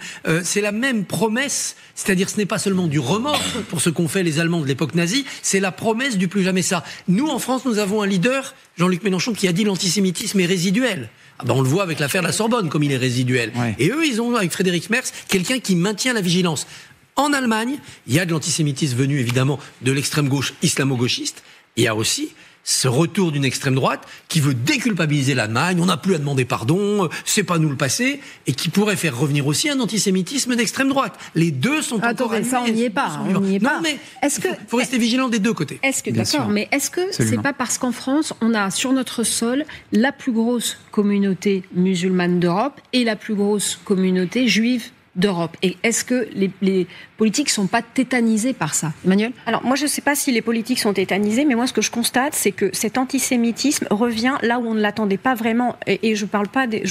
promesse. C'est-à-dire, ce n'est pas seulement du remords pour ce qu'ont fait les Allemands de l'époque nazie, c'est la promesse du plus jamais ça. Nous, en France, nous avons un leader, Jean-Luc Mélenchon, qui a dit l'antisémitisme est résiduel. On le voit avec l'affaire de la Sorbonne, comme il est résiduel. Ouais. Et eux, ils ont, avec Friedrich Merz, quelqu'un qui maintient la vigilance. En Allemagne, il y a de l'antisémitisme venu, évidemment, de l'extrême gauche islamo-gauchiste. Il y a aussi ce retour d'une extrême droite qui veut déculpabiliser l'Allemagne, on n'a plus à demander pardon, c'est pas nous le passé, et qui pourrait faire revenir aussi un antisémitisme d'extrême droite. Les deux sont encore allumés. Ça, on n'y est pas. Non, mais il faut rester vigilant des deux côtés. Mais est-ce que c'est pas parce qu'en France, on a sur notre sol la plus grosse communauté musulmane d'Europe et la plus grosse communauté juive d'Europe. Et est-ce que les politiques ne sont pas tétanisés par ça, Emmanuel ? Alors, moi, je ne sais pas si les politiques sont tétanisés, mais moi, ce que je constate, c'est que cet antisémitisme revient là où on ne l'attendait pas vraiment. Et je ne parle pas, du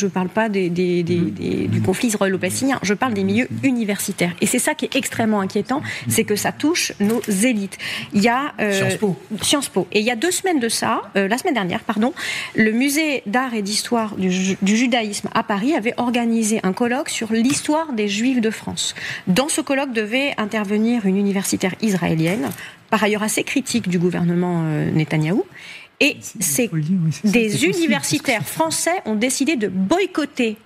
conflit israélo-palestinien, je parle des milieux universitaires. Et c'est ça qui est extrêmement inquiétant, c'est que ça touche nos élites. Il y a Sciences Po. Et il y a 2 semaines de ça, la semaine dernière, le musée d'art et d'histoire du judaïsme à Paris avait organisé un colloque sur l'histoire des Juifs de France. Dans ce colloque devait intervenir une universitaire israélienne, par ailleurs assez critique du gouvernement Netanyahou. Et des universitaires français ont décidé de boycotter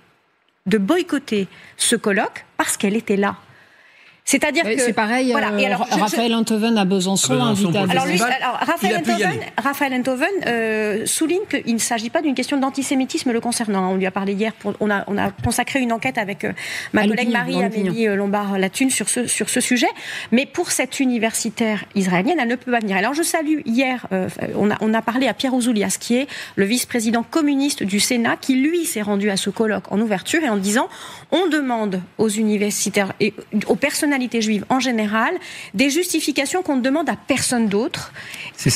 ce colloque parce qu'elle était là. C'est-à-dire que c'est pareil. Voilà. Et alors, Raphaël Enthoven à Besançon, invité à Besançon. Raphaël Enthoven souligne qu'il ne s'agit pas d'une question d'antisémitisme le concernant. On lui a parlé hier. On a consacré une enquête avec ma collègue Marie-Amélie Lombard-Latune sur ce sujet. Mais pour cette universitaire israélienne, elle ne peut pas venir. Alors je salue hier. On a parlé à Pierre Ouzoulias, qui est le vice-président communiste du Sénat, qui lui s'est rendu à ce colloque en ouverture et en disant on demande aux universitaires et aux personnalités juives en général des justifications qu'on ne demande à personne d'autre.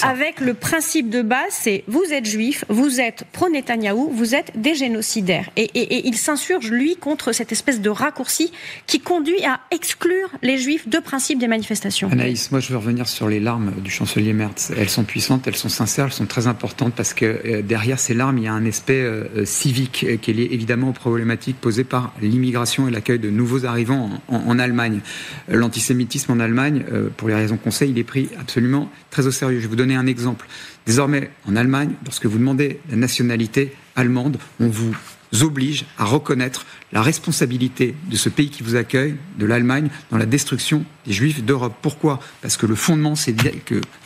Avec le principe de base, c'est vous êtes juif, vous êtes pro-Netanyahou, vous êtes des génocidaires. Et il s'insurge, lui, contre cette espèce de raccourci qui conduit à exclure les juifs de principe des manifestations. Anaïs, moi je veux revenir sur les larmes du chancelier Merz. Elles sont puissantes, elles sont sincères, elles sont très importantes parce que derrière ces larmes, il y a un aspect civique qui est lié évidemment aux problématiques posées par l'immigration et l'accueil de nouveaux arrivants en Allemagne. L'antisémitisme en Allemagne, pour les raisons qu'on sait, il est pris absolument très au sérieux. Je vais vous donner un exemple. Désormais, en Allemagne, lorsque vous demandez la nationalité allemande, on vous oblige à reconnaître la responsabilité de ce pays qui vous accueille, de l'Allemagne, dans la destruction des Juifs d'Europe. Pourquoi ? Parce que le fondement, c'est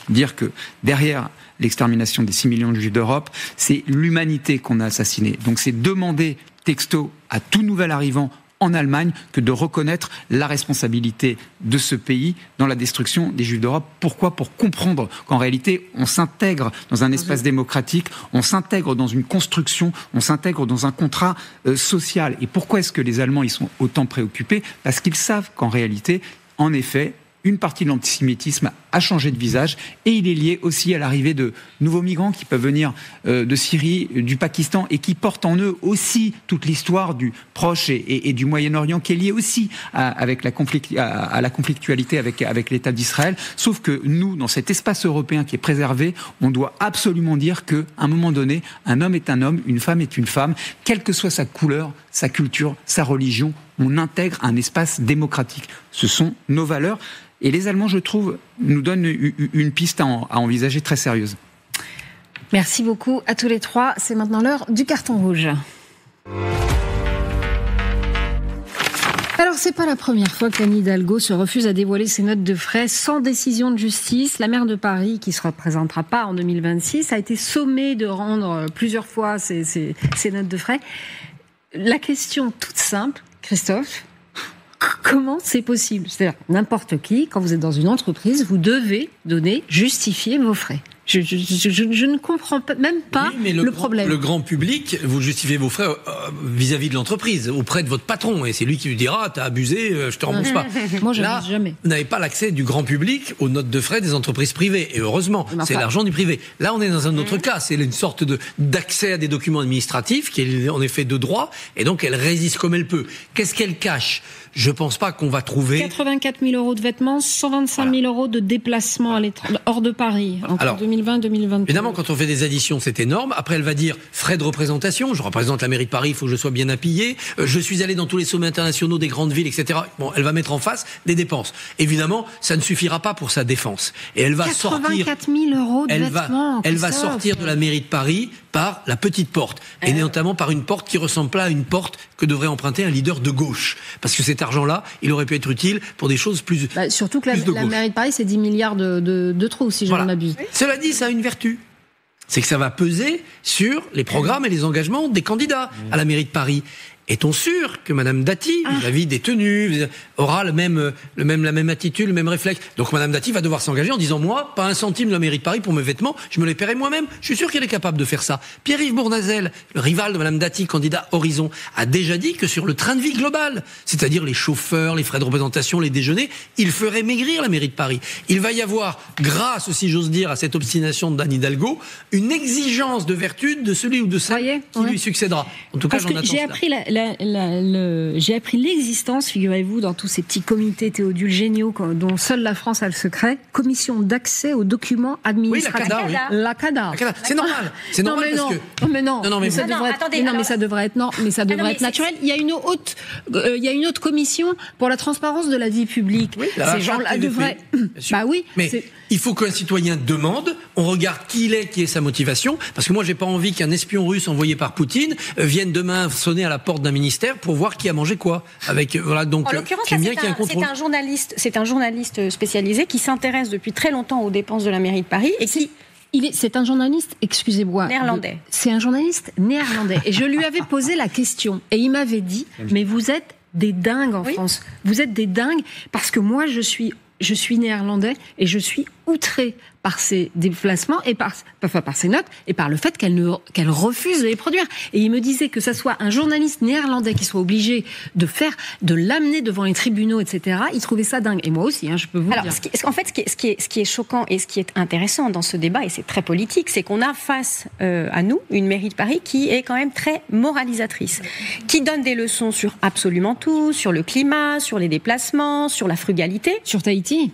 dire que derrière l'extermination des 6 millions de Juifs d'Europe, c'est l'humanité qu'on a assassinée. Donc c'est demander texto à tout nouvel arrivant en Allemagne que de reconnaître la responsabilité de ce pays dans la destruction des Juifs d'Europe. Pourquoi ? Pour comprendre qu'en réalité, on s'intègre dans un espace démocratique, on s'intègre dans une construction, on s'intègre dans un contrat social. Et pourquoi est-ce que les Allemands ils sont autant préoccupés ? Parce qu'ils savent qu'en réalité, en effet, une partie de l'antisémitisme a changé de visage et il est lié aussi à l'arrivée de nouveaux migrants qui peuvent venir de Syrie, du Pakistan et qui portent en eux aussi toute l'histoire du Proche et du Moyen-Orient qui est liée aussi à la conflictualité avec l'État d'Israël. Sauf que nous, dans cet espace européen qui est préservé, on doit absolument dire qu'à un moment donné, un homme est un homme, une femme est une femme, quelle que soit sa couleur, sa culture, sa religion, on intègre un espace démocratique. Ce sont nos valeurs. Et les Allemands, je trouve, nous donnent une piste à envisager très sérieuse. Merci beaucoup à tous les trois. C'est maintenant l'heure du carton rouge. Alors, c'est pas la première fois qu'Anne Hidalgo se refuse à dévoiler ses notes de frais sans décision de justice. La maire de Paris, qui se représentera pas en 2026, a été sommée de rendre plusieurs fois ses notes de frais. La question toute simple, Christophe, comment c'est possible ? C'est-à-dire, n'importe qui, quand vous êtes dans une entreprise, vous devez justifier vos frais. Je ne comprends même pas le problème. Le grand public, vous justifiez vos frais vis-à-vis de l'entreprise, auprès de votre patron, et c'est lui qui lui dira t'as abusé, je te rembourse pas. Moi, je n'abuse jamais. Vous n'avez pas l'accès du grand public aux notes de frais des entreprises privées, et heureusement, c'est l'argent du privé. Là, on est dans un autre cas, c'est une sorte d'accès à des documents administratifs qui est en effet de droit, et donc elle résiste comme elle peut. Qu'est-ce qu'elle cache ? Je pense pas qu'on va trouver 84 000 euros de vêtements, 125 000 euros de déplacement hors de Paris entre 2020 et 2022. Évidemment, quand on fait des additions, c'est énorme. Après, elle va dire frais de représentation. Je représente la mairie de Paris, il faut que je sois bien habillé. Je suis allé dans tous les sommets internationaux des grandes villes, etc. Bon, elle va mettre en face des dépenses. Évidemment, ça ne suffira pas pour sa défense. Et elle va 84 000 euros de vêtements. Elle va sortir de la mairie de Paris par la petite porte, et notamment par une porte qui ressemble pas à une porte que devrait emprunter un leader de gauche, parce que cet argent-là, il aurait pu être utile pour des choses plus. Surtout que la mairie de Paris, c'est 10 milliards de trous, si je ne m'abuse. Cela dit, ça a une vertu. C'est que ça va peser sur les programmes et les engagements des candidats à la mairie de Paris. Est-on sûr que Madame Dati, vis-à-vis des tenues, aura la même attitude, le même réflexe ? Donc Madame Dati va devoir s'engager en disant moi, pas un centime de la mairie de Paris pour mes vêtements, je me les paierai moi-même. Je suis sûr qu'elle est capable de faire ça. Pierre-Yves Bournazel, le rival de Madame Dati, candidat Horizon, a déjà dit que sur le train de vie global, c'est-à-dire les chauffeurs, les frais de représentation, les déjeuners, il ferait maigrir la mairie de Paris. Il va y avoir, grâce, si j'ose dire, à cette obstination d'Anne Hidalgo, une exigence de vertu de celui ou de celle qui lui succédera. En tout cas, j'en attends cela. J'ai appris l'existence, figurez-vous, dans tous ces petits comités Théodule géniaux dont seule la France a le secret, commission d'accès aux documents administratifs. Oui, la CADA. C'est normal. C'est normal parce que. Ça devrait être naturel. Il y a une autre commission pour la transparence de la vie publique. Oui, ces gens-là devraient. Mais il faut qu'un citoyen demande, on regarde qui est sa motivation, parce que moi j'ai pas envie qu'un espion russe envoyé par Poutine vienne demain sonner à la porte d'un d'un ministère pour voir qui a mangé quoi. Avec voilà, donc en l'occurrence, j'aime bien qu'il y ait un contrôle. C'est un journaliste spécialisé qui s'intéresse depuis très longtemps aux dépenses de la mairie de Paris et qui... C'est un journaliste, excusez-moi. Néerlandais. C'est un journaliste néerlandais. Et je lui avais posé la question. Et il m'avait dit, mais vous êtes des dingues en France. Vous êtes des dingues parce que moi, je suis néerlandais et je suis outré par ses déplacements et par ses notes et par le fait qu'elle refuse de les produire. Et il me disait que ça soit un journaliste néerlandais qui soit obligé de l'amener devant les tribunaux, etc. Il trouvait ça dingue. Et moi aussi, je peux vous dire. Ce qui est choquant et ce qui est intéressant dans ce débat, et c'est très politique, c'est qu'on a face à nous une mairie de Paris qui est quand même très moralisatrice, qui donne des leçons sur absolument tout, sur le climat, sur les déplacements, sur la frugalité, sur Tahiti,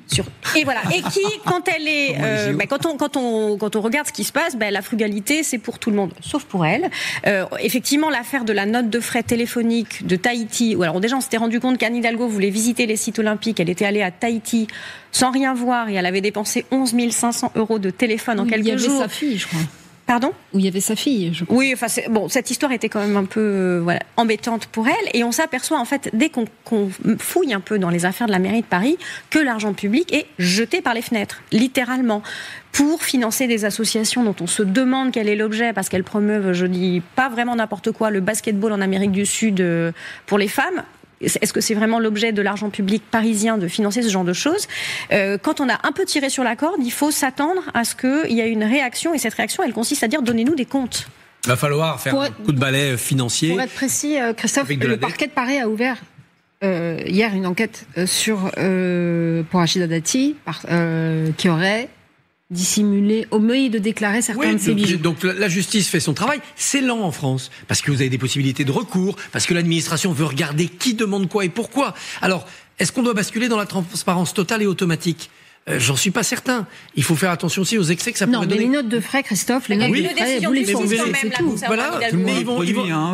et voilà. Et qui, quand elle est quand on regarde ce qui se passe, la frugalité, c'est pour tout le monde, sauf pour elle. Effectivement, l'affaire de la note de frais téléphonique de Tahiti, où alors déjà on s'était rendu compte qu'Anne Hidalgo voulait visiter les sites olympiques, elle était allée à Tahiti sans rien voir et elle avait dépensé 11 500 € de téléphone en quelques jours. Il y avait sa fille, je crois. Pardon ? Où il y avait sa fille, je crois. Oui, cette histoire était quand même un peu embêtante pour elle. Et on s'aperçoit, en fait, dès qu'on fouille un peu dans les affaires de la mairie de Paris, que l'argent public est jeté par les fenêtres, littéralement, pour financer des associations dont on se demande quel est l'objet, parce qu'elles promeuvent, je dis pas vraiment n'importe quoi, le basketball en Amérique du Sud pour les femmes. Est-ce que c'est vraiment l'objet de l'argent public parisien de financer ce genre de choses ? Quand on a un peu tiré sur la corde, il faut s'attendre à ce qu'il y ait une réaction, et cette réaction, elle consiste à dire « donnez-nous des comptes ». Il va falloir faire un coup de balai financier. Pour être précis, Christophe, le parquet de Paris a ouvert hier une enquête pour Rachida Dati, qui aurait dissimulé, omis de déclarer certains de ses bijoux. Donc la justice fait son travail. C'est lent en France, parce que vous avez des possibilités de recours, parce que l'administration veut regarder qui demande quoi et pourquoi. Alors, est-ce qu'on doit basculer dans la transparence totale et automatique ? J'en suis pas certain. Il faut faire attention aussi aux excès que ça pourrait donner. Non, mais les notes de frais, Christophe, les notes de frais, vous les surveillez, c'est tout. Voilà, mais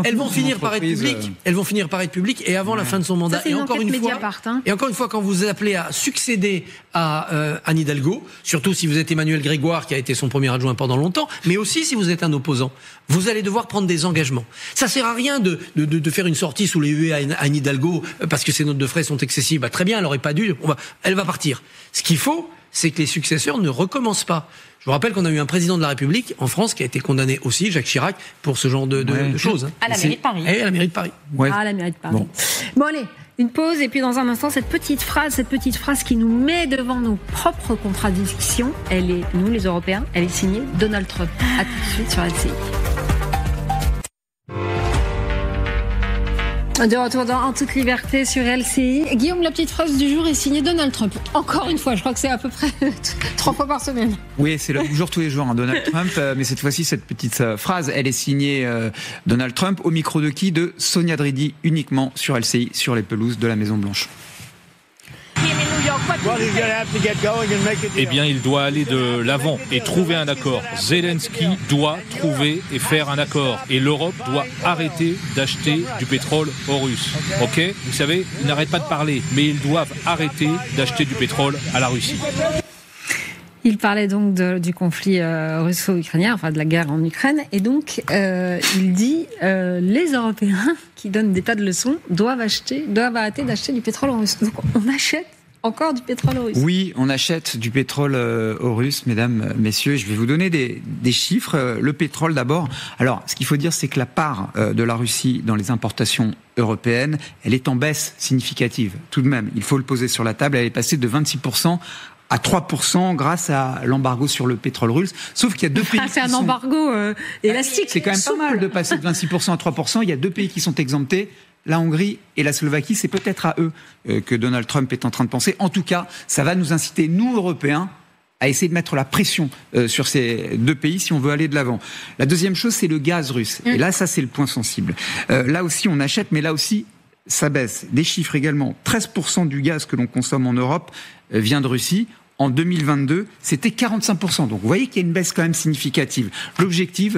elles vont finir par être publiques. Elles vont finir par être publiques et avant la fin de son mandat. Et encore une fois, quand vous appelez à succéder à Anne Hidalgo, surtout si vous êtes Emmanuel Grégoire, qui a été son premier adjoint pendant longtemps, mais aussi si vous êtes un opposant, vous allez devoir prendre des engagements. Ça sert à rien de faire une sortie sous les huées à Anne Hidalgo parce que ses notes de frais sont excessives. Très bien, elle aurait pas dû. Elle va partir. Ce qu'il faut, c'est que les successeurs ne recommencent pas. Je vous rappelle qu'on a eu un président de la République en France qui a été condamné aussi, Jacques Chirac, pour ce genre de choses. À la mairie de Paris. À la mairie de Paris. Ouais. À la mairie de Paris. Bon, allez, une pause et puis dans un instant, cette petite phrase qui nous met devant nos propres contradictions. Elle est, nous les Européens, elle est signée Donald Trump. À tout de suite sur LCI. De retour en toute liberté sur LCI. Guillaume, la petite phrase du jour est signée Donald Trump. Encore une fois, je crois que c'est à peu près 3 fois par semaine. Oui, c'est le jour tous les jours, Donald Trump. Mais cette fois-ci, cette petite phrase, elle est signée Donald Trump au micro de qui ? De Sonia Dridi, uniquement sur LCI, sur les pelouses de la Maison Blanche. Eh bien, il doit aller de l'avant et trouver un accord. Zelensky doit trouver et faire un accord. Et l'Europe doit arrêter d'acheter du pétrole aux Russes. Ok ? Vous savez, ils n'arrêtent pas de parler, mais ils doivent arrêter d'acheter du pétrole à la Russie. Il parlait donc du conflit russo-ukrainien, enfin de la guerre en Ukraine, et donc il dit les Européens qui donnent des tas de leçons doivent arrêter d'acheter du pétrole russe. Donc on achète encore du pétrole russe. Oui, on achète du pétrole aux Russes, mesdames, messieurs. Je vais vous donner des chiffres. Le pétrole d'abord. Alors, ce qu'il faut dire, c'est que la part de la Russie dans les importations européennes, elle est en baisse significative. Tout de même, il faut le poser sur la table. Elle est passée de 26% à 3% grâce à l'embargo sur le pétrole russe. Sauf qu'il y a deux pays c'est un embargo élastique. C'est quand même pas mal de passer de 26% à 3%. Il y a 2 pays qui sont exemptés. La Hongrie et la Slovaquie, c'est peut-être à eux que Donald Trump est en train de penser. En tout cas, ça va nous inciter, nous, Européens, à essayer de mettre la pression sur ces 2 pays si on veut aller de l'avant. La deuxième chose, c'est le gaz russe. Et là, ça, c'est le point sensible. Là aussi, on achète, mais là aussi, ça baisse. Des chiffres également. 13% du gaz que l'on consomme en Europe vient de Russie. En 2022, c'était 45%. Donc, vous voyez qu'il y a une baisse quand même significative. L'objectif,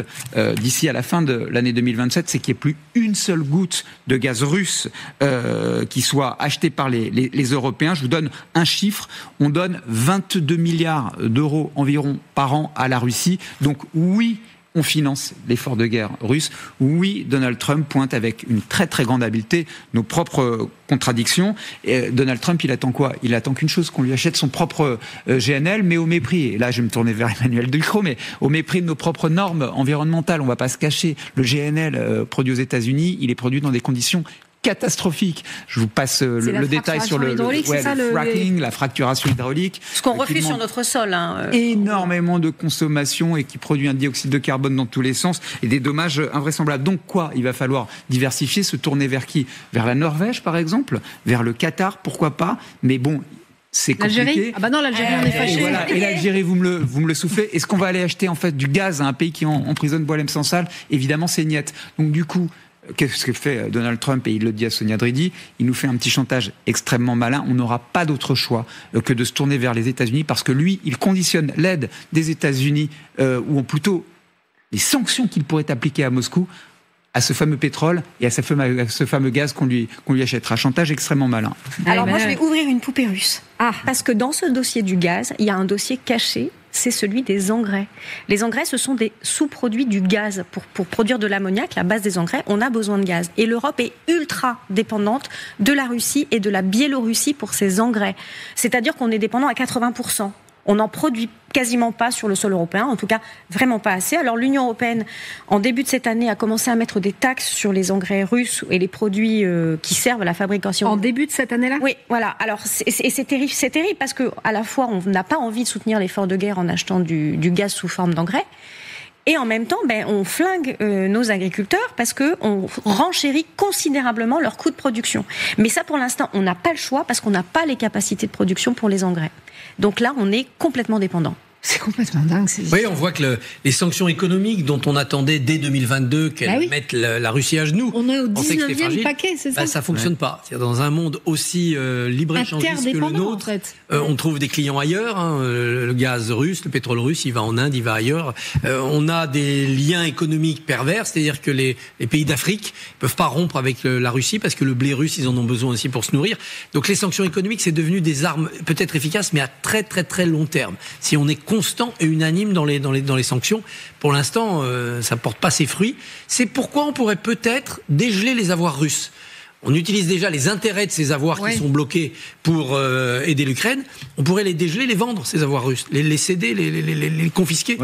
d'ici à la fin de l'année 2027, c'est qu'il n'y ait plus une seule goutte de gaz russe qui soit achetée par les Européens. Je vous donne un chiffre. On donne 22 milliards d'euros environ par an à la Russie. Donc, oui, on finance l'effort de guerre russe. Oui, Donald Trump pointe avec une très très grande habileté nos propres contradictions. Et Donald Trump, il attend quoi ? Il attend qu'une chose, qu'on lui achète son propre GNL, mais au mépris, et là je vais me tourner vers Emmanuel Ducrot, mais au mépris de nos propres normes environnementales. On ne va pas se cacher. Le GNL produit aux États-Unis, il est produit dans des conditions catastrophique. Je vous passe le détail sur le fracking, la fracturation hydraulique. Ce qu'on refuse sur notre sol. Énormément de consommation et qui produit un dioxyde de carbone dans tous les sens et des dommages invraisemblables. Donc quoi ? Il va falloir diversifier, se tourner vers qui ? Vers la Norvège par exemple ? Vers le Qatar, pourquoi pas ? Mais bon... C'est compliqué. L'Algérie ? Ah bah non, l'Algérie, on est fâchés. Et l'Algérie, vous me le soufflez. Est-ce qu'on va aller acheter en fait du gaz à un pays qui emprisonne Boualem Sansal ? Évidemment, c'est niette. Donc du coup, qu'est-ce que fait Donald Trump ? Et il le dit à Sonia Dridi, il nous fait un petit chantage extrêmement malin. On n'aura pas d'autre choix que de se tourner vers les États-Unis parce que lui, il conditionne l'aide des États-Unis, ou plutôt les sanctions qu'il pourrait appliquer à Moscou, à ce fameux pétrole et à ce fameux gaz qu'on lui achètera. Chantage extrêmement malin. Alors moi, je vais ouvrir une poupée russe. Parce que dans ce dossier du gaz, il y a un dossier caché, c'est celui des engrais. Les engrais, ce sont des sous-produits du gaz. Pour produire de l'ammoniac, la base des engrais, on a besoin de gaz. Et l'Europe est ultra dépendante de la Russie et de la Biélorussie pour ses engrais. C'est-à-dire qu'on est dépendant à 80%. On n'en produit quasiment pas sur le sol européen, en tout cas vraiment pas assez. Alors l'Union européenne, en début de cette année, a commencé à mettre des taxes sur les engrais russes et les produits qui servent à la fabrication. En début de cette année-là ? Oui, voilà. Alors c'est terrible parce que à la fois on n'a pas envie de soutenir l'effort de guerre en achetant du gaz sous forme d'engrais. Et en même temps, on flingue nos agriculteurs parce qu'on renchérit considérablement leurs coûts de production. Mais ça, pour l'instant, on n'a pas le choix parce qu'on n'a pas les capacités de production pour les engrais. Donc là, on est complètement dépendant. C'est complètement dingue. Oui, on voit que les sanctions économiques dont on attendait dès 2022 qu'elles mettent la Russie à genoux. On est au 19e paquet, c'est ça ? Ça fonctionne pas. C'est-à-dire, dans un monde aussi libre-échangiste que le nôtre, en fait. On trouve des clients ailleurs. Le gaz russe, le pétrole russe, il va en Inde, il va ailleurs. On a des liens économiques pervers, c'est-à-dire que les pays d'Afrique peuvent pas rompre avec la Russie parce que le blé russe, ils en ont besoin aussi pour se nourrir. Donc les sanctions économiques, c'est devenu des armes peut-être efficaces, mais à très très très long terme. Si on est constant et unanime dans les sanctions. Pour l'instant, ça porte pas ses fruits. C'est pourquoi on pourrait peut-être dégeler les avoirs russes. On utilise déjà les intérêts de ces avoirs qui sont bloqués pour aider l'Ukraine. On pourrait les dégeler, les vendre, ces avoirs russes, les céder, les confisquer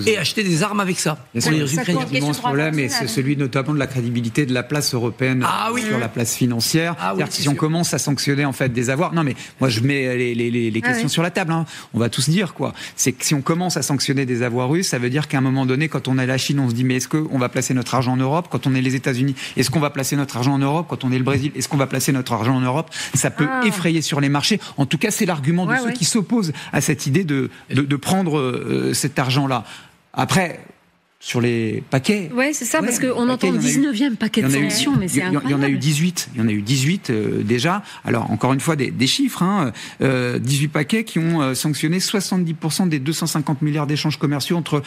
et acheter des armes avec ça. Pour les Ukrainiens. Ce problème, et c'est celui notamment de la crédibilité de la place européenne sur la place financière. C'est-à-dire que si on commence à sanctionner en fait des avoirs, non mais moi je mets les questions sur la table. On va tous dire quoi. C'est que si on commence à sanctionner des avoirs russes, ça veut dire qu'à un moment donné, quand on est la Chine, on se dit mais est-ce qu'on va placer notre argent en Europe ? Quand on est les États-Unis, est-ce qu'on va placer notre argent en Europe ? Quand on est le Brésil, est-ce qu'on va placer notre argent en Europe ? Ça peut effrayer sur les marchés. En tout cas, c'est l'argument de ceux qui s'opposent à cette idée de prendre cet argent-là. Après, sur les paquets... Oui, c'est ça, parce qu'on entend le 19e paquet de sanctions, mais c'est incroyable. Il y en a eu 18. Il y en a eu 18 déjà. Alors, encore une fois, des chiffres. 18 paquets qui ont sanctionné 70% des 250 milliards d'échanges commerciaux entre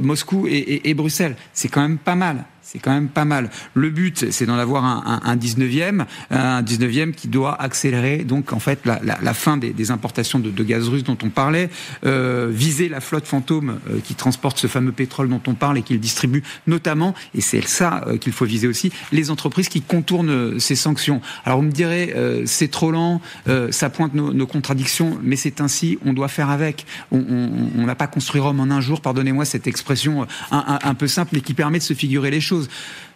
Moscou et Bruxelles. C'est quand même pas mal. C'est quand même pas mal. Le but, c'est d'en avoir un 19e qui doit accélérer donc en fait la fin des importations de gaz russe dont on parlait, viser la flotte fantôme qui transporte ce fameux pétrole dont on parle et qui le distribue notamment, et c'est ça qu'il faut viser aussi, les entreprises qui contournent ces sanctions. Alors vous me direz, c'est trop lent, ça pointe nos contradictions, mais c'est ainsi, on doit faire avec. On n'a pas construit Rome en un jour, pardonnez-moi cette expression un peu simple, mais qui permet de se figurer les choses.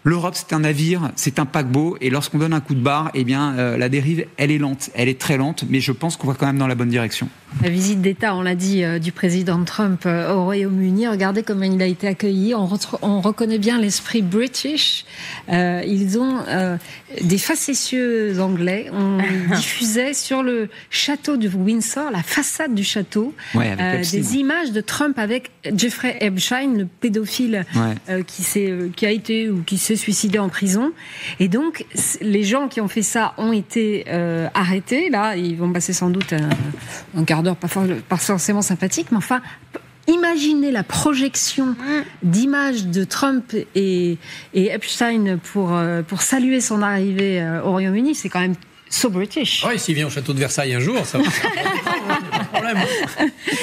L'Europe, c'est un navire, c'est un paquebot, et lorsqu'on donne un coup de barre, la dérive, elle est lente, elle est très lente, mais je pense qu'on va quand même dans la bonne direction. La visite d'État, on l'a dit, du président Trump au Royaume-Uni, regardez comment il a été accueilli, on reconnaît bien l'esprit british, ils ont des facétieux anglais, on diffusait sur le château de Windsor, la façade du château, des images de Trump avec Jeffrey Epstein, le pédophile qui a été ou qui s'est suicidé en prison. Et donc, les gens qui ont fait ça ont été arrêtés. Là, ils vont passer sans doute un quart d'heure, pas forcément sympathique, mais enfin, imaginez la projection d'images de Trump et Epstein pour saluer son arrivée au Royaume-Uni, c'est quand même so British. Oui, s'il vient au château de Versailles un jour, ça va pas de problème.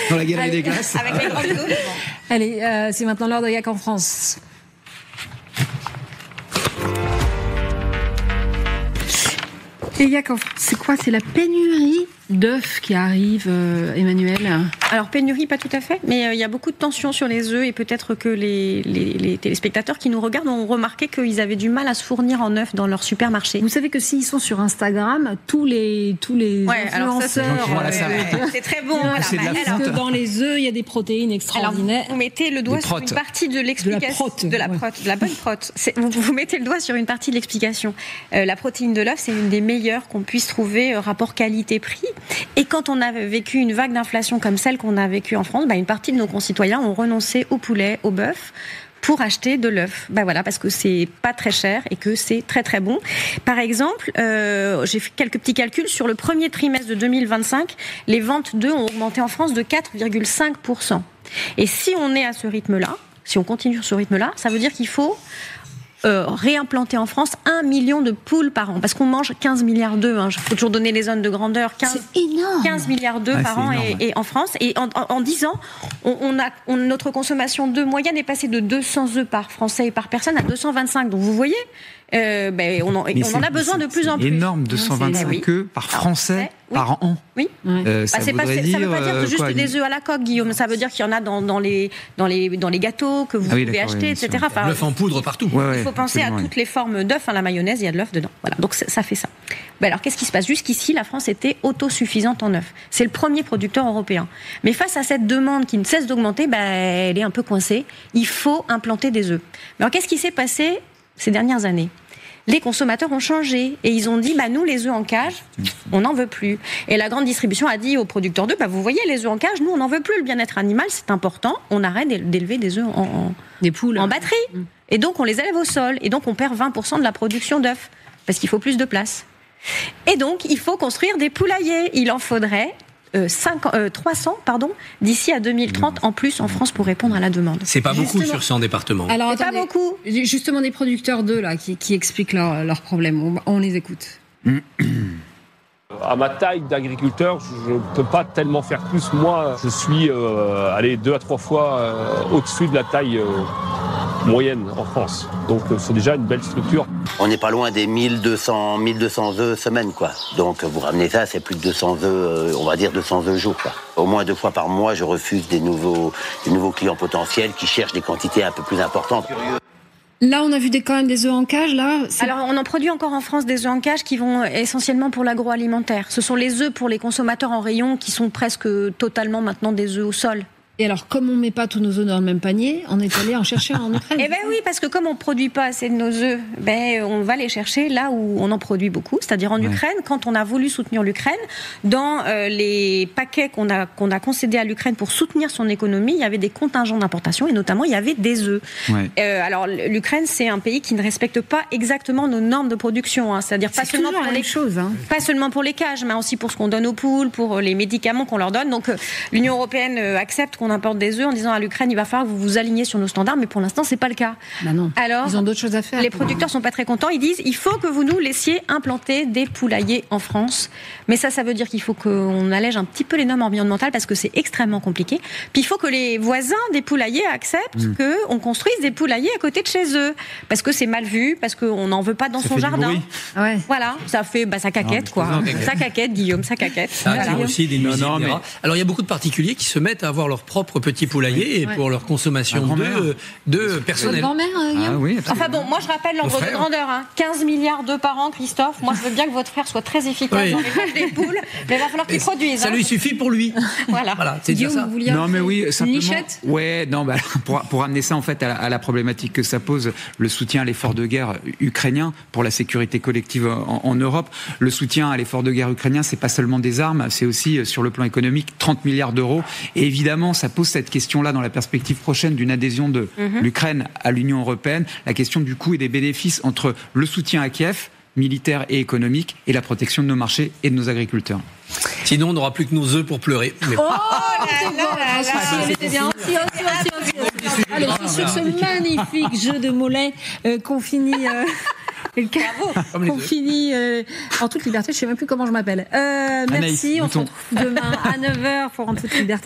Dans la galerie des glaces. Avec les grandes Allez, c'est maintenant l'heure de Yak en France. Et Yak en France, c'est quoi? C'est la pénurie d'œufs qui arrive, Emmanuel? Alors pénurie, pas tout à fait, mais il y a beaucoup de tensions sur les œufs et peut-être que les téléspectateurs qui nous regardent ont remarqué qu'ils avaient du mal à se fournir en œufs dans leur supermarché. Vous savez que s'ils sont sur Instagram, tous les influenceurs, c'est très bon. C'est de la parce que dans les œufs, il y a des protéines extraordinaires. Alors, vous mettez le doigt sur une partie de l'explication. De la bonne prote. Vous mettez le doigt sur une partie de l'explication. La protéine de l'œuf, c'est une des meilleures qu'on puisse trouver, rapport qualité-prix. Et quand on a vécu une vague d'inflation comme celle qu'on a vécue en France, une partie de nos concitoyens ont renoncé au poulet, au bœuf, pour acheter de l'œuf. Voilà, parce que c'est pas très cher et que c'est très très bon. Par exemple, j'ai fait quelques petits calculs sur le premier trimestre de 2025, les ventes d'œufs ont augmenté en France de 4,5%. Et si on est à ce rythme-là, si on continue sur ce rythme-là, ça veut dire qu'il faut réimplanter en France 1 million de poules par an, parce qu'on mange 15 milliards d'œufs. Il faut toujours donner les zones de grandeur. C'est énorme. 15 milliards d'œufs par an et en France. Et en 10 ans, notre consommation d'œufs moyenne est passée de 200 œufs par Français et par personne à 225. Donc vous voyez, on en a besoin de plus en plus. C'est énorme, 225 œufs par Français par an. Oui. Ça ne veut pas dire juste des œufs à la coque, Guillaume. Ça veut dire qu'il y en a dans les gâteaux que vous pouvez acheter, etc. L'œuf en poudre partout. Il faut penser à toutes les formes d'œufs. La mayonnaise, il y a de l'œuf dedans. Voilà. Donc ça fait ça. Alors qu'est-ce qui se passe? Jusqu'ici, la France était autosuffisante en œufs. C'est le premier producteur européen. Mais face à cette demande qui ne cesse d'augmenter, elle est un peu coincée. Il faut implanter des œufs. Alors qu'est-ce qui s'est passé ces dernières années? Les consommateurs ont changé et ils ont dit nous les œufs en cage, on n'en veut plus. Et la grande distribution a dit aux producteurs d'œufs vous voyez les œufs en cage, nous on n'en veut plus, le bien-être animal c'est important, on arrête d'élever des œufs des poules en batterie. Et donc on les élève au sol et donc on perd 20% de la production d'œufs parce qu'il faut plus de place. Et donc il faut construire des poulaillers, il en faudrait 300 d'ici à 2030 en plus en France pour répondre à la demande. C'est pas beaucoup sur 100 départements. Alors c'est pas beaucoup. Justement des producteurs d'œufs là qui expliquent leurs problèmes. On les écoute. À ma taille d'agriculteur, je ne peux pas tellement faire plus. Moi, je suis 2 à 3 fois au-dessus de la taille moyenne en France. Donc c'est déjà une belle structure. On n'est pas loin des 1200 œufs semaine, quoi. Donc vous ramenez ça, c'est plus de 200 œufs, on va dire 200 œufs jour, quoi. Au moins 2 fois par mois, je refuse des nouveaux clients potentiels qui cherchent des quantités un peu plus importantes. Là, on a vu quand même des œufs en cage. Alors, on en produit encore en France des œufs en cage qui vont essentiellement pour l'agroalimentaire. Ce sont les œufs pour les consommateurs en rayon qui sont presque totalement maintenant des œufs au sol. Et alors, comme on ne met pas tous nos œufs dans le même panier, on est allé en chercher en Ukraine. Oui, parce que comme on ne produit pas assez de nos œufs, on va les chercher là où on en produit beaucoup, c'est-à-dire en Ukraine. Quand on a voulu soutenir l'Ukraine, dans les paquets qu'on a concédés à l'Ukraine pour soutenir son économie, il y avait des contingents d'importation et notamment il y avait des œufs. Alors l'Ukraine, c'est un pays qui ne respecte pas exactement nos normes de production, c'est-à-dire pas seulement pour les choses, pas seulement pour les cages, mais aussi pour ce qu'on donne aux poules, pour les médicaments qu'on leur donne. Donc l'Union européenne accepte qu'on importe des œufs en disant à l'Ukraine il va falloir que vous vous aligniez sur nos standards, mais pour l'instant c'est pas le cas. Non. Alors ils ont d'autres choses à faire. Les producteurs sont pas très contents, ils disent il faut que vous nous laissiez implanter des poulaillers en France, mais ça veut dire qu'il faut qu'on allège un petit peu les normes environnementales parce que c'est extrêmement compliqué. Puis il faut que les voisins des poulaillers acceptent qu'on construise des poulaillers à côté de chez eux parce que c'est mal vu, parce qu'on n'en veut pas dans son jardin. Voilà, ça fait ça caquette ça caquette Guillaume, ça caquette. Ça attire aussi des nuisibles. Alors il y a beaucoup de particuliers qui se mettent à avoir leur propre petit poulailler et pour leur consommation de personnel. Votre grand-mère, oui, enfin bon, moi je rappelle l'ordre de grandeur. 15 milliards d'œufs par an, Christophe. Moi je veux bien que votre frère soit très efficace dans l'élevage des poules, mais il va falloir qu'il produise. Ça lui suffit pour lui. Voilà. C'est déjà ça. Non mais oui, simplement. Nichette pour amener ça en fait à la problématique que ça pose, le soutien à l'effort de guerre ukrainien pour la sécurité collective en Europe. Le soutien à l'effort de guerre ukrainien, c'est pas seulement des armes, c'est aussi sur le plan économique 30 milliards d'euros. Et évidemment, ça pose cette question-là dans la perspective prochaine d'une adhésion de l'Ukraine à l'Union européenne, la question du coût et des bénéfices entre le soutien à Kiev, militaire et économique, et la protection de nos marchés et de nos agriculteurs. Sinon, on n'aura plus que nos œufs pour pleurer. Mais... C'était bien. Allez, c'est sur ce magnifique jeu de mollets qu'on finit... On finit en toute liberté. Je ne sais même plus comment je m'appelle. Merci. On se retrouve demain à 9h pour En toute liberté.